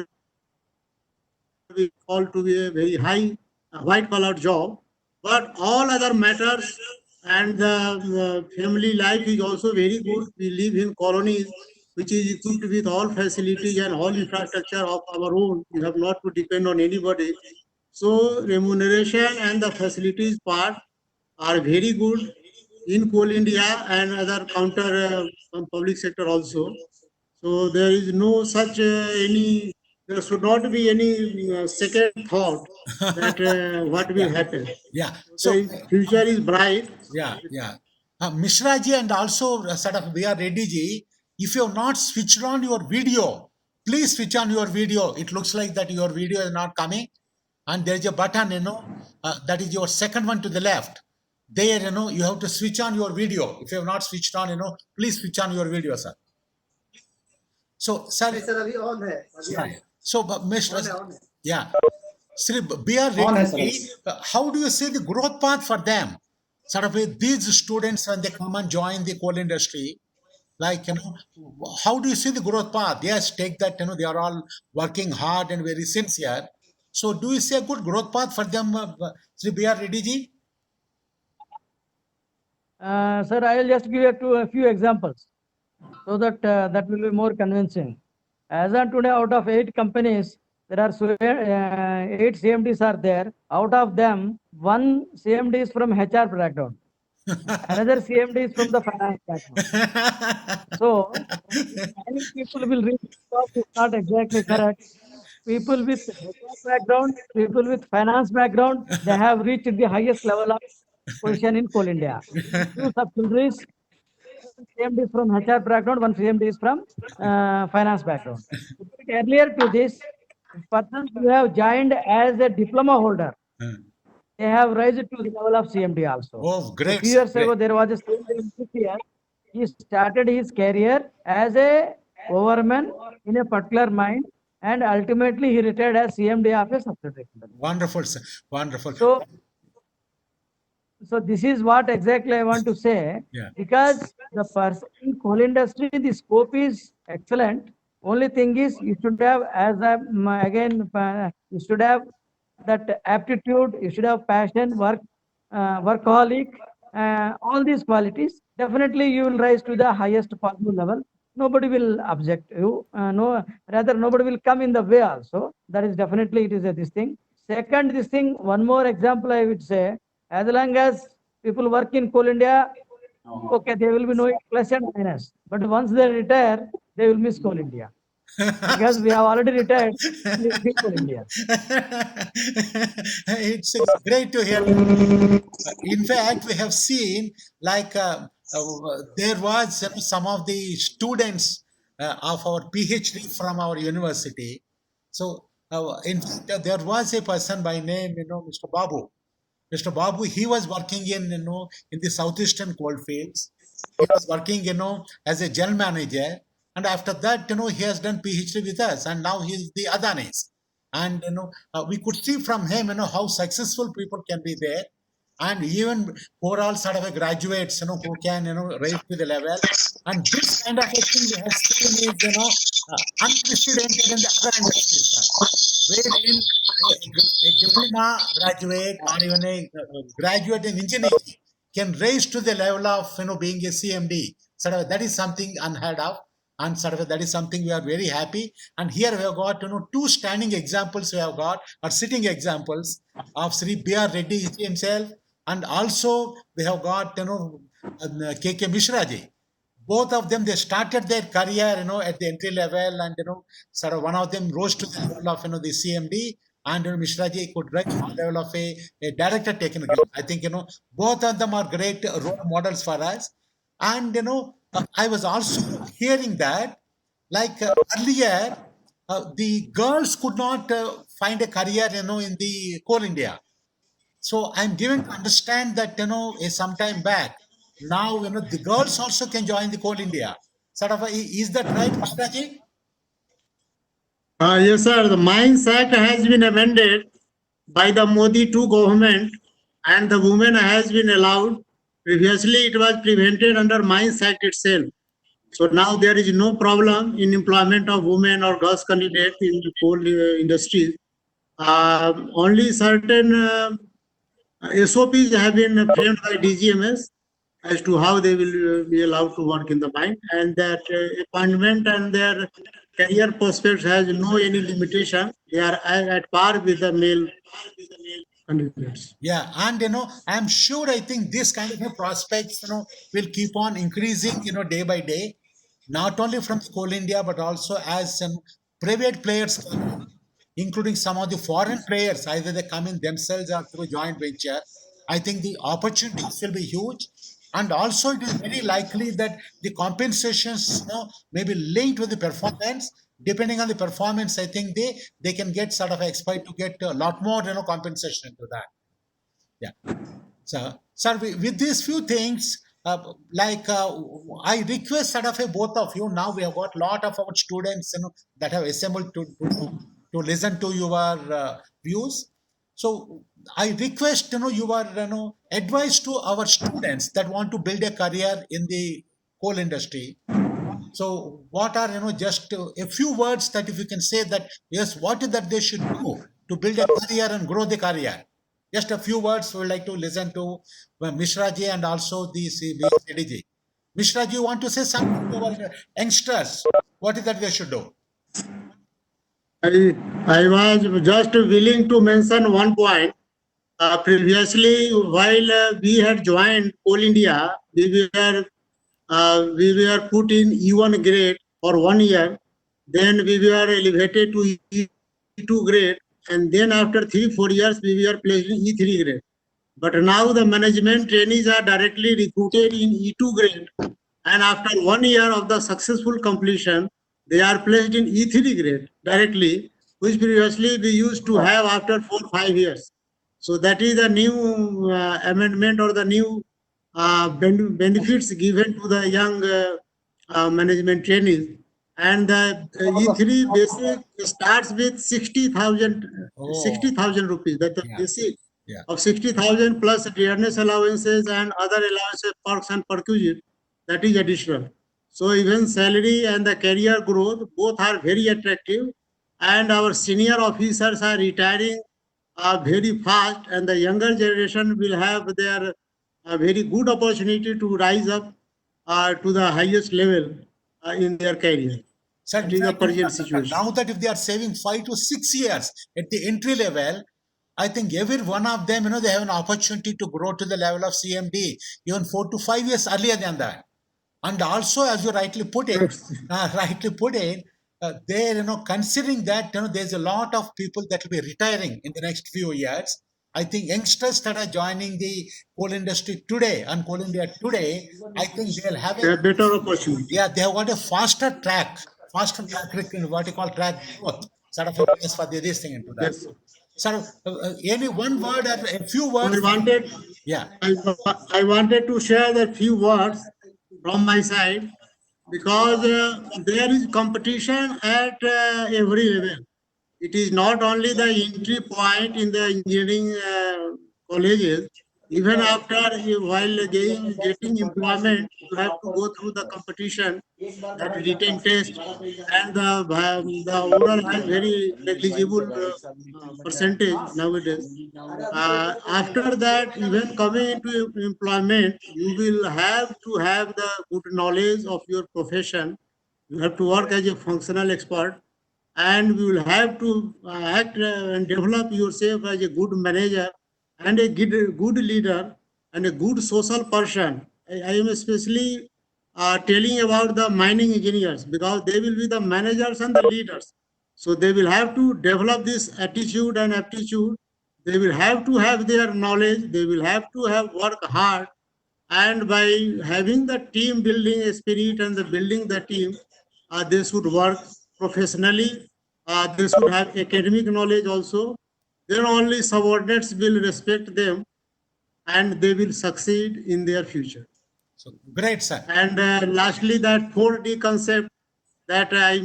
be called to be a very high white collar job. But all other matters and the family life is also very good. We live in colonies which is equipped with all facilities and all infrastructure of our own. We have not to depend on anybody. So remuneration and the facilities part are very good in Coal India and other counter public sector also. So there is no such there should not be any second thought that what will happen. Yeah. So So, future is bright. yeah. Mishra ji and also sort of we are Reddy ji. If you have not switched on your video, please switch on your video. It looks like that your video is not coming. And there is a button, that is your second one to the left. There, you have to switch on your video. If you have not switched on, please switch on your video, sir. So, sir, sir अभी on है yeah. So, Mr. on है. Yeah. Sri B.R. On hai, Reddy, how do you see the growth path for them? Sort of these students, when they come and join the coal industry, like, how do you see the growth path? Yes, take that, they are all working hard and very sincere. So, do you see a good growth path for them, Sri B.R. Reddy ji? Sir, I will just give you a few examples so that that will be more convincing. As on today, out of 8 companies, there are 8 CMDs are there. Out of them, 1 CMD is from HR background. Another CMD is from the finance background. So, many people will reach the top is not exactly correct. People with HR background, people with finance background, they have reached the highest level of position in Coal India. 2 subsidiaries, CMD is from HR background, 1 CMD is from finance background. Earlier to this, persons who have joined as a diploma holder, they have raised to the level of CMD also. Oh, great. A few years great. ago, there was a CMD in CCS. He started his career as a overman in a particular mine, and ultimately he retired as CMD of a subsidiary company. Wonderful, sir. Wonderful. So this is what exactly I want to say. Yeah. Because the person in coal industry, the scope is excellent. Only thing is you should have, you should have that aptitude, you should have passion, workaholic, all these qualities. Definitely you will rise to the highest possible level. Nobody will object you. Rather nobody will come in the way also. That is definitely it is this thing. Second, this thing, one more example I would say, as long as people work in Coal India, okay, they will be knowing plus and minus. But once they retire, they will miss Coal India. Because we have already retired, we miss Coal India. It's great to hear. In fact, we have seen like there was some of the students of our PhD from our university. So, in fact, there was a person by name, Mr. Babu. Mr. Babu, he was working in, in the southeastern coalfields. He was working, as a general manager. And after that, he has done PhD with us. And now he is the Adanis. And, we could see from him, how successful people can be there. And even overall sort of a graduates, who can, rise to the level. And this kind of a thing we have seen is, unprecedented in the other industries, sir. Wherein a diploma graduate or even a graduate in engineering can raise to the level of, being a CMD. Sort of that is something unheard of. And sort of that is something we are very happy. And here we have got, 2 standing examples we have got, or sitting examples of Sri B.R. Reddy himself. And also we have got, K.K. Mishra ji. Both of them, they started their career, at the entry level, and, sort of one of them rose to the level of, the CMD, and Mishra ji could rise to the level of a director technical. I think, both of them are great role models for us. And, I was also hearing that, like earlier, the girls could not find a career, in the Coal India. So I'm given to understand that, some time back, now, the girls also can join the Coal India. Sort of, is that right, Mr. Ji? Yes, sir. The Mines Act has been amended by the Modi II government, and the women has been allowed. Previously, it was prevented under Mines Act itself. So now there is no problem in employment of women or girls candidates in the coal industry. Only certain SOPs have been framed by DGMS as to how they will be allowed to work in the mine, and that appointment and their career prospects has no any limitation. They are at par with the male candidates. Yeah, and I'm sure I think this kind of prospects, will keep on increasing, day by day, not only from Coal India, but also as some private players come in, including some of the foreign players, either they come in themselves or through joint venture. I think the opportunities will be huge. And also it is very likely that the compensations, may be linked with the performance. Depending on the performance, I think they can get sort of expect to get a lot more, compensation into that. Yeah. So, sir, with these few things, I request sort of both of you. Now we have got a lot of our students, that have assembled to listen to your views. So I request, your, advice to our students that want to build a career in the coal industry. So what are, just a few words that if you can say that, yes, what is that they should do to build a career and grow the career? Just a few words we would like to listen to Mishra ji and also the CBSD ji. Mishra ji, you want to say something to our youngsters? What is that they should do? I was just willing to mention one point. Previously, while we had joined Coal India, we were put in E1 grade for 1 year. Then we were elevated to E2 grade, and then after 3-4 years, we were placed in E3 grade. But now the management trainees are directly recruited in E2 grade, and after 1 year of the successful completion, they are placed in E3 grade directly, which previously we used to have after 4-5 years. So that is the new amendment or the new benefits given to the young management trainees. And the E3 basic starts with 60,000 Oh. 60,000 rupees. That's the Yeah. basic Yeah. of 60,000 plus dearness allowances and other allowances, perks and perquisites. That is additional. So even salary and the career growth both are very attractive, and our senior officers are retiring very fast, and the younger generation will have their very good opportunity to rise up to the highest level in their career. Sir, That is the present situation. now that if they are saving 5 to 6 years at the entry level, I think every one of them, they have an opportunity to grow to the level of CMD even 4 to 5 years earlier than that. And also, as you rightly put it, they, considering that, there's a lot of people that will be retiring in the next few years. I think youngsters that are joining the coal industry today and coal India today, I think they'll have A better opportunity. yeah, they have got a faster track record, what you call track growth, sort of a place for this thing into that. Yes. Sir, any one word or a few words? Yeah. I wanted to share the few words from my side, because there is competition at every level. It is not only the entry point in the engineering colleges. Even after while getting employment, you have to go through the competition, that written test, and the oral has very negligible percentage nowadays. After that, even coming into employment, you will have to have the good knowledge of your profession. You have to work as a functional expert, and you will have to act and develop yourself as a good manager and a good leader and a good social person. I am especially telling about the mining engineers, because they will be the managers and the leaders. So they will have to develop this attitude and aptitude. They will have to have their knowledge. They will have to have work hard, and by having the team building spirit and the building the team, they should work professionally. They should have academic knowledge also. Then only subordinates will respect them, and they will succeed in their future. So great, sir. And lastly, that 4D concept that I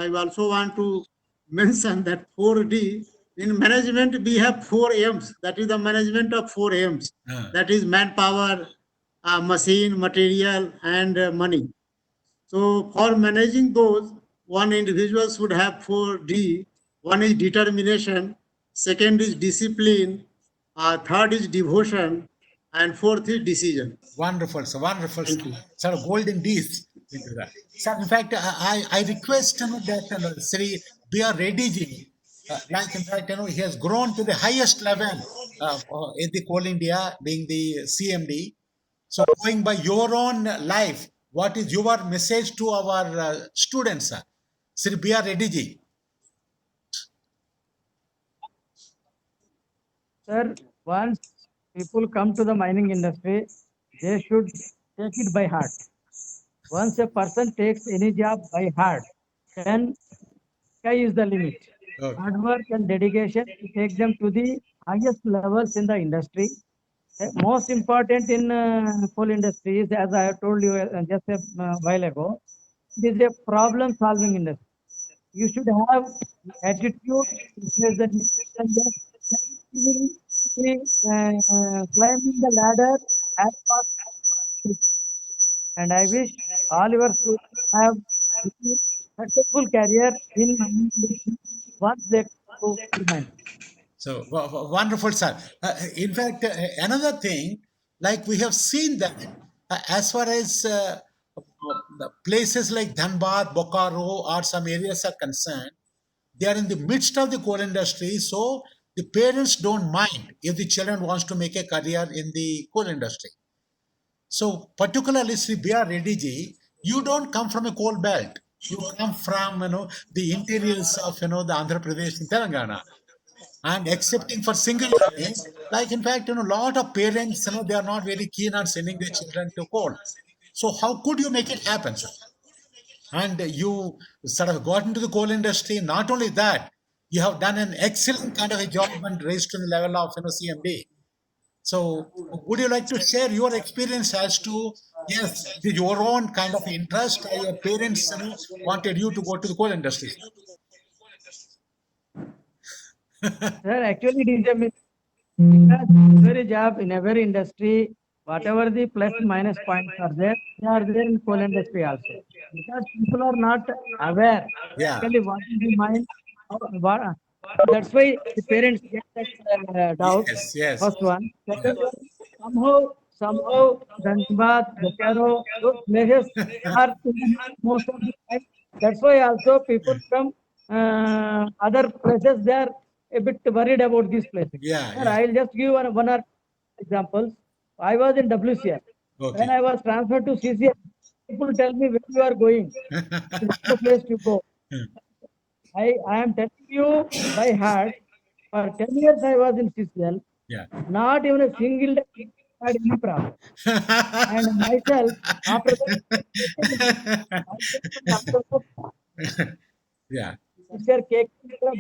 also want to mention, that 4D in management we have 4 M's. That is the management of 4 M's. That is manpower, machine, material, and money. So for managing those, one individual should have 4D. One is determination, second is discipline, third is devotion, and fourth is decision. Wonderful, sir. Wonderful, sir. Thank you. Sir, golden D's into that. Sir, in fact, I request, that Sri B.R. Reddy ji, like in fact, he has grown to the highest level in the Coal India, being the CMD. So going by your own life, what is your message to our students, sir? Sri B.R. Reddy ji. Sir, once people come to the mining industry, they should take it by heart. Once a person takes any job by heart, then sky is the limit. Okay. Hard work and dedication to take them to the highest levels in the industry. Most important in coal industry is, as I have told you just a while ago, it is a problem solving industry. You should have attitude to face the challenges. You will be climbing the ladder as fast as possible. And I wish all your students have successful career in mining industry once they go to mine. So wonderful, sir. In fact, another thing, like we have seen that as far as the places like Dhanbad, Bokaro, or some areas are concerned, they are in the midst of the coal industry, so the parents don't mind if the children wants to make a career in the coal industry. So particularly Sri B.R. Reddy ji, you don't come from a coal belt. You come from the interiors of the Andhra Pradesh and Telangana. And excepting for single day, like in fact, lot of parents, they are not very keen on sending their children to coal. So how could you make it happen, sir? And you sort of got into the coal industry. Not only that, you have done an excellent kind of a job and raised to the level of CMD. So would you like to share your experience as to, yes, your own kind of interest, or your parents wanted you to go to the coal industry? Sir, actually it is a myth. Because every job in every industry, whatever the plus and minus points are there, they are there in coal industry also. Because people are not aware Yeah. actually what is the mind. That's why the parents get that doubt. Yes, yes. First one. Second one, somehow, Dhanbad, Bokaro, those places are in the most of the time. That's why also people from other places, they are a bit worried about these places. Yeah, Sir, yeah. I'll just give one or examples. I was in WCR. Okay. When I was transferred to CCL, people tell me where you are going. It is the place to go. I am telling you by heart, for 10 years I was in CCL, Yeah. not even a single day I had any problem. And myself, after that, Yeah. Mr. K.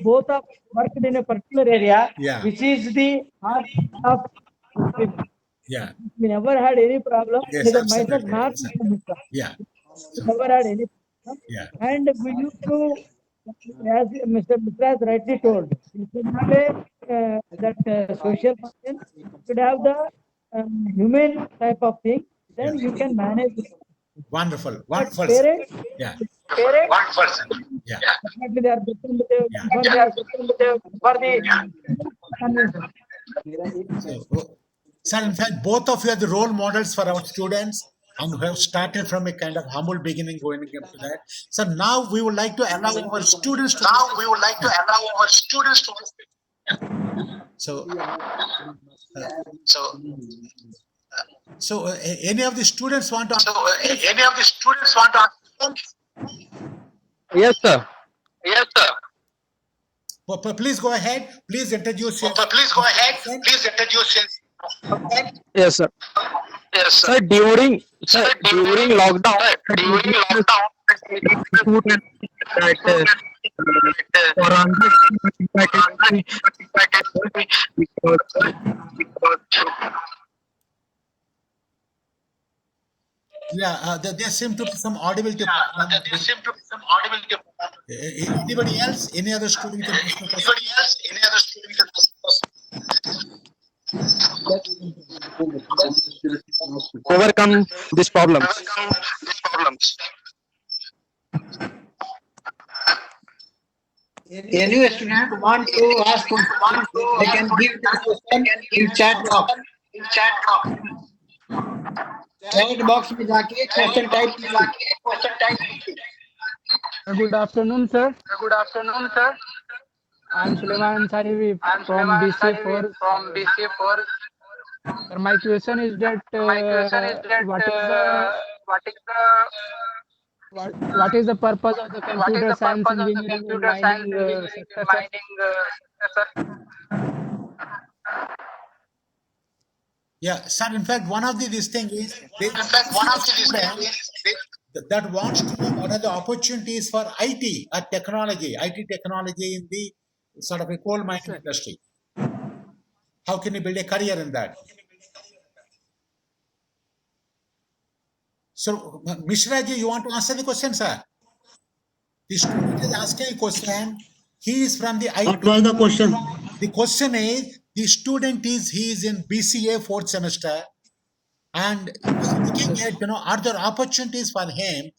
both are worked in a particular area, Yeah. which is the heart of people. Yeah. We never had any problem. Yes, Neither myself absolutely. nor Yes, sir. Mr. Mitra. Yeah. We never had any problem. Yeah. And we used to, as Mr. Mitra has rightly told, we should have that social function, should have the humane type of thing, then Yeah. you can manage it. Wonderful. But Wonderful. Sir. parents, Yeah. Yeah. definitely they are getting for the convention. So, sir, in fact, both of you are the role models for our students and who have started from a kind of humble beginning going up to that. So now we would like to allow our students to. So, any of the students want to? Yes, sir. Please go ahead. Please introduce yourself. Yes, sir. Sir, during lockdown, Yeah, there seem to be some audibility problem. Anybody else? Any other student can ask the question? overcome these problems. Any student want to ask question, they can give the question in chat box. Chat box में जाके question type कीजिए. Good afternoon, sir. I'm Suleiman Ansari from BCA4. Sir, my question is that what is the purpose of the computer science engineering in mining sector, sir? Yeah, sir. In fact, one of the this thing is there is that wants to know what are the opportunities for IT or technology, IT technology in the sort of a coal mining industry. How can you build a career in that? So, Mishra ji, you want to answer the question, sir? The student is asking a question. He is from the IT. What was the question? The question is, the student he is in BCA fourth semester, and he is looking at, are there opportunities for him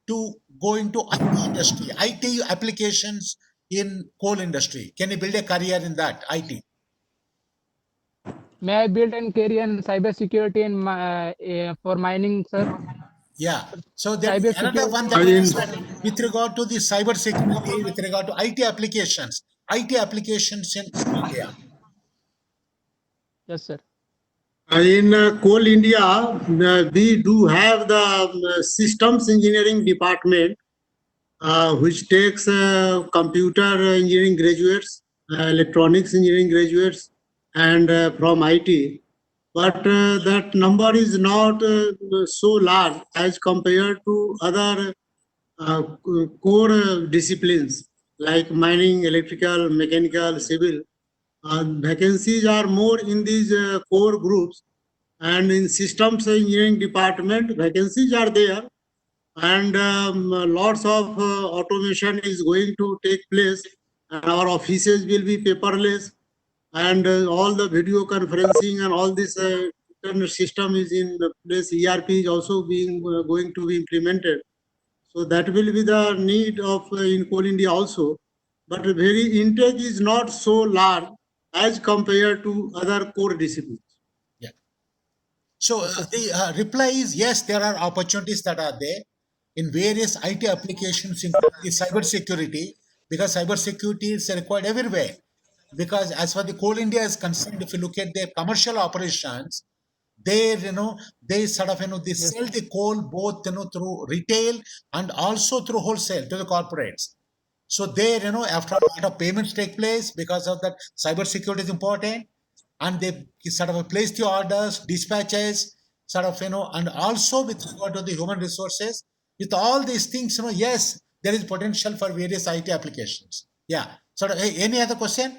to go into IT industry, IT applications in coal industry? Can he build a career in that IT? May I build a career in cybersecurity and for mining, sir? Yeah. So there is Cyber another one that is with regard to the cyber security, with regard to IT applications in India. Yes, sir. In Coal India, we do have the systems engineering department, which takes computer engineering graduates, electronics engineering graduates, and from IT. But that number is not so large as compared to other core disciplines like mining, electrical, mechanical, civil. Vacancies are more in these core groups, and in systems engineering department vacancies are there, and lots of automation is going to take place, and our offices will be paperless, and all the video conferencing and all this internet system is in place. ERP is also being going to be implemented. So that will be the need of in Coal India also, but very intake is not so large as compared to other core disciplines. Yeah. So the reply is yes, there are opportunities that are there in various IT applications, including cyber security, because cyber security is required everywhere. Because as far the Coal India is concerned, if you look at their commercial operations, they they sort of they sell the coal both through retail and also through wholesale to the corporates. So there after a lot of payments take place, because of that cyber security is important, and they sort of place the orders, dispatches, sort of and also with regard to the human resources, with all these things yes, there is potential for various IT applications. Yeah. So any other question?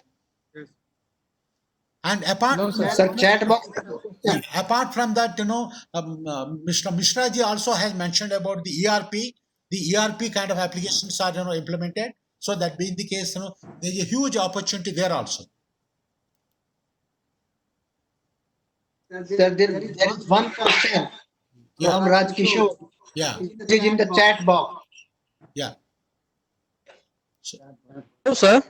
And apart No, from sir. that, Sir, chat box. apart from that, Mr. Mishra ji also has mentioned about the ERP. The ERP kind of applications are implemented. So that being the case, there's a huge opportunity there also. Sir, there is one question Yeah. from Raj Kishore. Yeah, It is in the chat box. yeah, No, sir.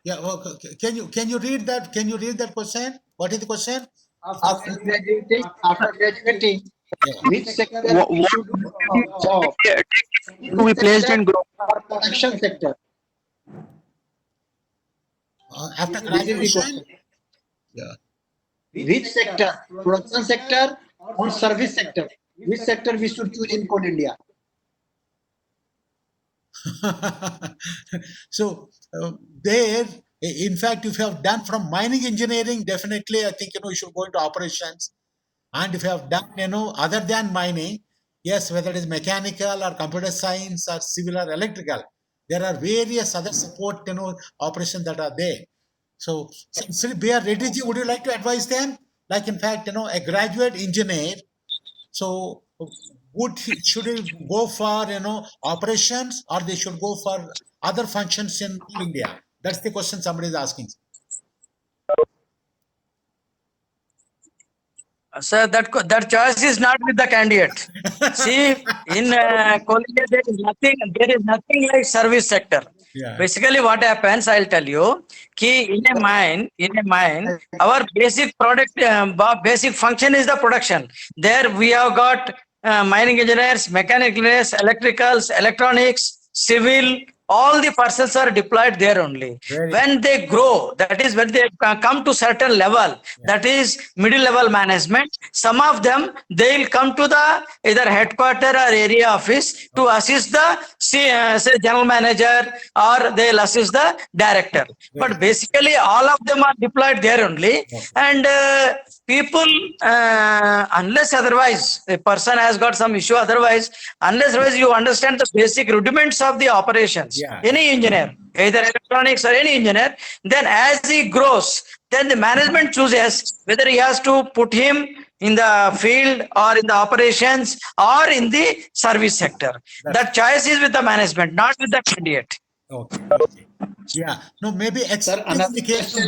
yeah. Okay. Can you read that? Can you read that question? What is the question? After graduating, Yeah. which sector What should job? to be placed in group? Or production sector. After This is the graduation, question. yeah. Which sector? Production sector or service sector? Which sector we should choose in Coal India? So there, in fact, if you have done from mining engineering, definitely I think you should go into operations. And if you have done other than mining, yes, whether it is mechanical or computer science or civil or electrical, there are various other support operations that are there. So since B.R. Reddy ji, would you like to advise them? Like in fact, a graduate engineer, so should he go for operations, or they should go for other functions in India? That's the question somebody is asking. Sir, that choice is not with the candidate. See, in Coal India, there is nothing like service sector. Yeah. Basically, what happens, I'll tell you, in a mine, our basic product, basic function is the production. There we have got mining engineers, mechanical engineers, electricals, electronics, civil, all the persons are deployed there only. Very When they grow, that is when they come to certain level, that is middle level management, some of them, they will come to the either headquarter or area office to assist the say general manager, or they will assist the director. But basically all of them are deployed there only. And people, unless otherwise a person has got some issue, otherwise, unless otherwise you understand the basic rudiments of the operations, Yeah. any engineer, either electronics or any engineer, then as he grows, then the management chooses whether he has to put him in the field or in the operations or in the service sector. That choice is with the management, not with the candidate. Okay. Okay. Yeah. No, maybe except in another the case of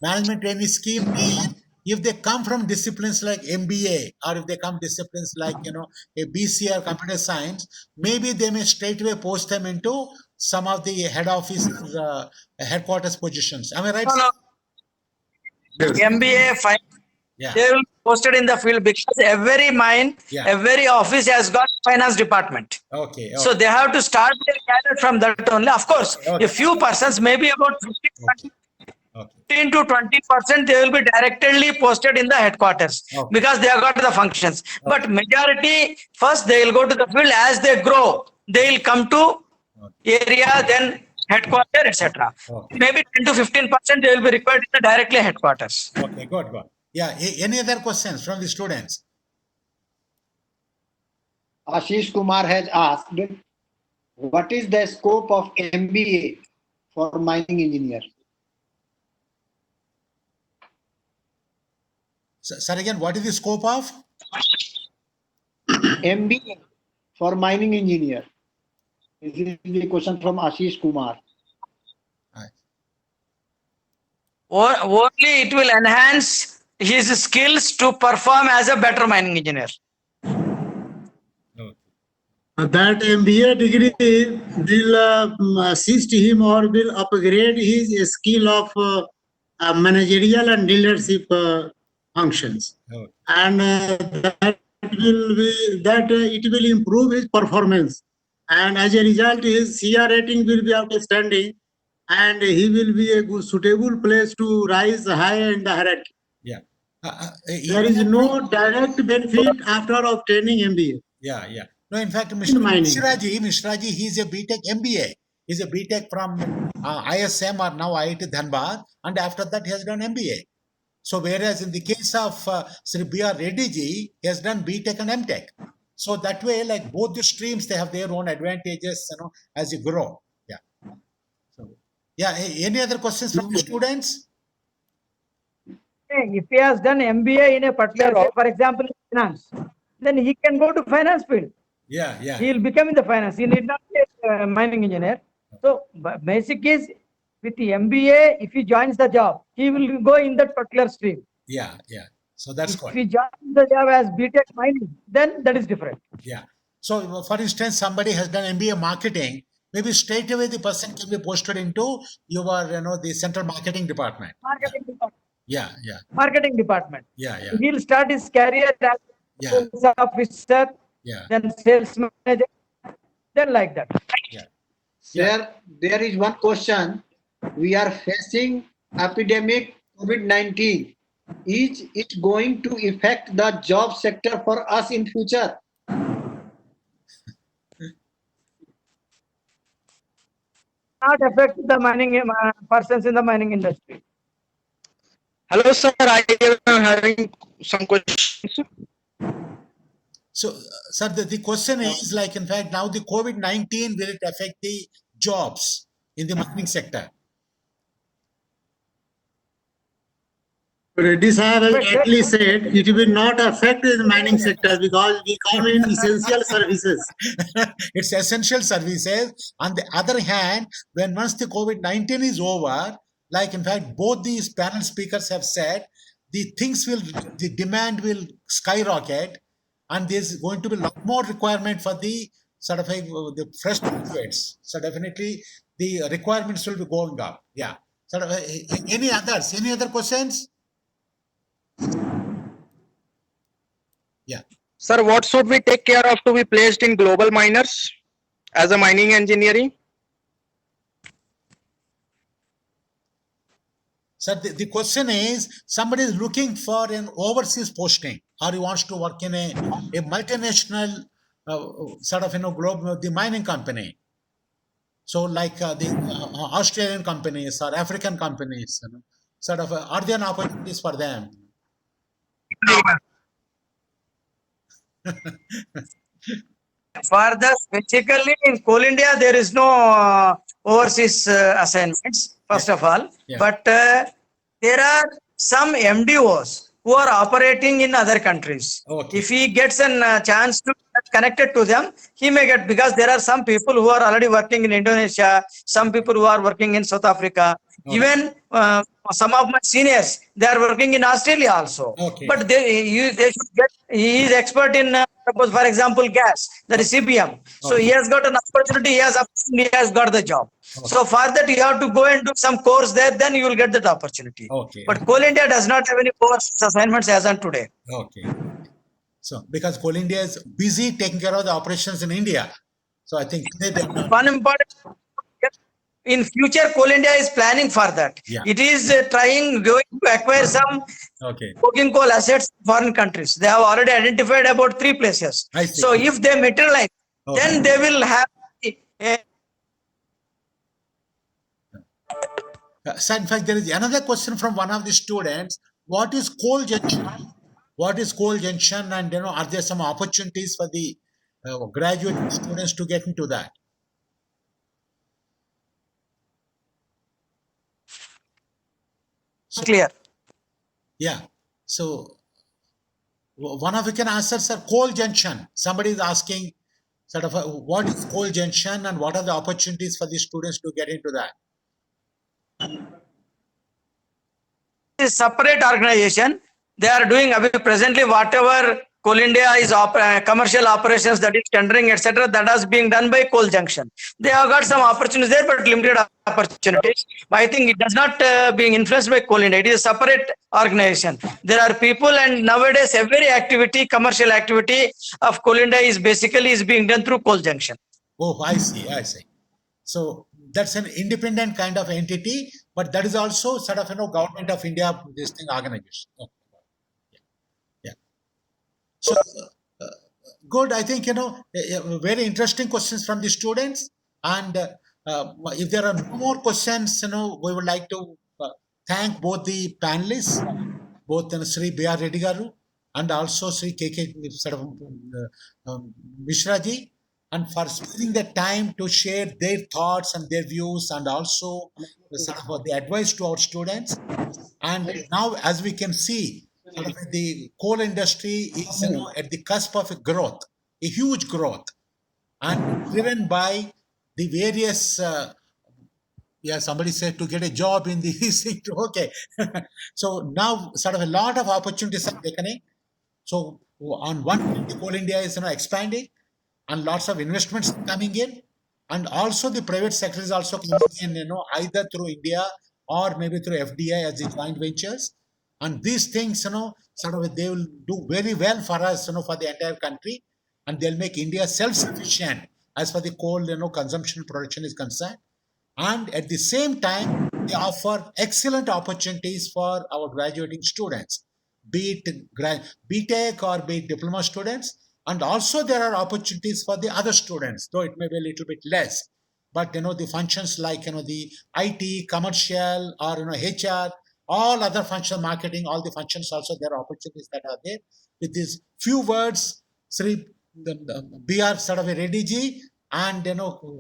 management training scheme is if they come from disciplines like MBA, or if they come disciplines like a BC or computer science, maybe they may straightaway post them into some of the head office headquarters positions. Am I right? No, no. MBA, Yeah. they will be posted in the field because every mine, Yeah. every office has got finance department. Okay. So they have to start their career from that only. Of course, Okay. a few persons, maybe about 15 Okay. to 20%, they will be directly posted in the headquarters Okay. because they have got the functions. But majority, first they will go to the field. As they grow, they will come to area, then headquarters, etc. Okay. Maybe 10 to 15% they will be required in the directly headquarters. Okay. Good. Good. Yeah. Any other questions from the students? Ashish Kumar has asked, what is the scope of MBA for mining engineer? Sir, again, what is the scope of? MBA for mining engineer. This is the question from Ashish Kumar. Only it will enhance his skills to perform as a better mining engineer. That MBA degree will assist him or will upgrade his skill of managerial and leadership functions, Okay. and it will improve his performance, and as a result, his CR rating will be outstanding, and he will be a good suitable place to rise high in the hierarchy. Yeah. There is no direct benefit after obtaining MBA. Yeah, yeah. No, in fact, Mr. mining. Mishraji, he is a BTech MBA. He's a BTech from ISM or now IIT Dhanbad, and after that he has done MBA. So whereas in the case of Sri B.R. Reddy ji, he has done BTech and MTech. So that way, like both the streams, they have their own advantages, as you grow. Yeah. So, yeah. Any other questions from the students? If he has done MBA in a particular, for example, finance, then he can go to finance field. Yeah, yeah. He will become in the finance. He need not be a mining engineer. So basic is with the MBA, if he joins the job, he will go in that particular stream. Yeah, yeah. So that's If good. he joins the job as BTech mining, then that is different. Yeah. So, for instance, somebody has done MBA marketing. Maybe straight away the person can be posted into the central marketing department. Marketing department. Yeah, yeah, Marketing department. yeah, yeah, He'll start his career as Yeah. sales officer, yeah, then sales manager, then like that. yeah. Sir, there is one question. We are facing epidemic COVID-19. Is it going to affect the job sector for us in future? Not affect the mining persons in the mining industry. Hello, sir. I am having some questions. So, sir, the question is like, in fact, now the COVID-19, will it affect the jobs in the mining sector? Reddy Sahib has rightly said it will not affect the mining sector because we come in essential services. It's essential services. On the other hand, once the COVID-19 is over, like in fact, both these panel speakers have said, the demand will skyrocket, and there's going to be a lot more requirement for the the fresh graduates. So definitely the requirements will be going up. Yeah. Any other questions? Yeah. Sir, what should we take care of to be placed in global miners as a mining engineering? Sir, the question is, somebody is looking for an overseas posting, or he wants to work in a multinational sort of, globe, the mining company. So like the Australian companies or African companies, sort of, are there opportunities for them? For the basically in Coal India, there is no overseas assignments, first of all. Yeah. But there are some MDOs who are operating in other countries. Okay. If he gets a chance to get connected to them, he may get, because there are some people who are already working in Indonesia, some people who are working in South Africa, Okay. even some of my seniors, they are working in Australia also. Okay. But they should get, he is expert in, suppose for example, gas, that is CPM. So he has got an opportunity, he has got the job. So for that, you have to go and do some course there, then you will get that opportunity. Okay. But Coal India does not have any course assignments as on today. Okay. So because Coal India is busy taking care of the operations in India, so I think they are not. One important, in future, Coal India is planning for that. Yeah. It is going to acquire some Okay. coking coal assets in foreign countries. They have already identified about 3 places. I see. So if they materialize, Okay. then they will have So in fact, there is another question from one of the students. What is coal junction? What is coal junction? And are there some opportunities for the graduate students to get into that? clear. Yeah. So one of you can answer, sir. Coal junction. Somebody is asking, sort of, what is coal junction and what are the opportunities for the students to get into that? Is separate organization. They are doing presently whatever Coal India is commercial operations, that is tendering, etc. That is being done by Coal Junction. They have got some opportunities there, but limited opportunities. But I think it does not being influenced by Coal India. It is a separate organization. There are people, and nowadays every activity, commercial activity of Coal India is basically being done through Coal Junction. Oh, I see. I see. So that's an independent kind of entity, but that is also sort of, government of India, this thing organization. Okay. Yeah. So good. I think, very interesting questions from the students. And if there are no more questions, we would like to thank both the panelists, both Sri B.R. Reddy Garu and also Sri K.K. sort of Mishra ji, and for spending the time to share their thoughts and their views, and also sort of the advice to our students. And now, as we can see, sort of the coal industry is at the cusp of a growth, a huge growth, and driven by the various. Yeah, somebody said to get a job in the sector. Okay, so now sort of a lot of opportunities are becoming. So on one hand, the Coal India is expanding, and lots of investments coming in, and also the private sector is also coming in, either through India or maybe through FDI as the joint ventures. And these things, sort of, they will do very well for us, for the entire country, and they'll make India self-sufficient as far the coal, consumption production is concerned. And at the same time, they offer excellent opportunities for our graduating students, be it BTech or be it diploma students. And also there are opportunities for the other students, though it may be a little bit less. But, the functions like, the IT, commercial, or, HR, all other functional marketing, all the functions also, there are opportunities that are there. With these few words, Sri B.R. sort of a Reddy ji and,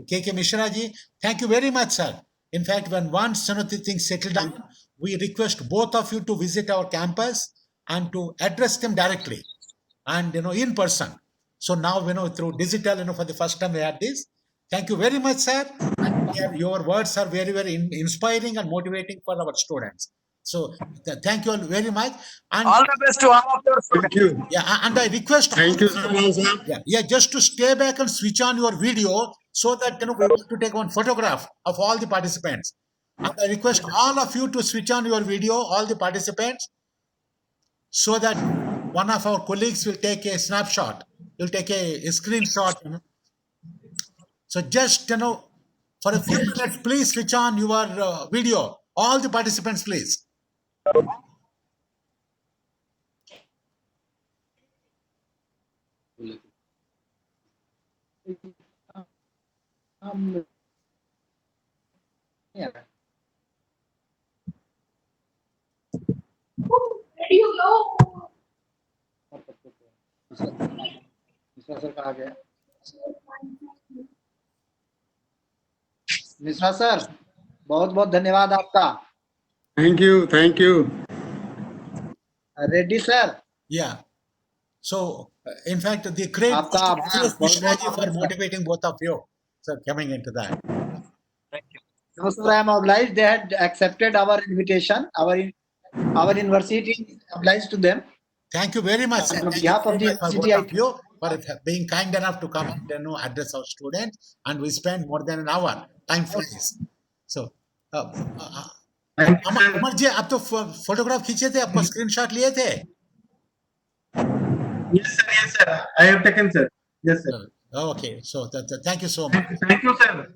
K.K. Mishra ji, thank you very much, sir. In fact, when once, the things settle down, we request both of you to visit our campus and to address them directly and, in person. So now, through digital, for the first time we had this. Thank you very much, sir. And your words are very, very inspiring and motivating for our students. So thank you all very much. And All the best to all of your students. Thank you. yeah, and I request. Thank you so much, sir. Yeah, just to stay back and switch on your video so that, we want to take one photograph of all the participants. And I request all of you to switch on your video, all the participants, so that one of our colleagues will take a snapshot. Will take a screenshot. So just, for a few minutes, please switch on your video. All the participants, please. Mishra sir कहाँ गए? Mishra sir, बहुत बहुत धन्यवाद आपका। Thank you. Thank you. Reddy sir, Yeah. So, in fact, the great आपका आभार, Vishnu ji बहुत-बहुत for motivating both of you. So, coming into that. No, sir, I am obliged. They had accepted our invitation. Our university is obliged to them. Thank you very much, sir. On Thank behalf you of very the much for university, both of you for being kind enough to come and address our students. And we spent more than an hour. Time flies. So, Amar ji, आप तो photograph खींचे थे, आपको screenshot लिए थे? Yes, sir. Yes, sir. I have taken, sir. Yes, sir. Okay, so thank you so much. Thank you, sir.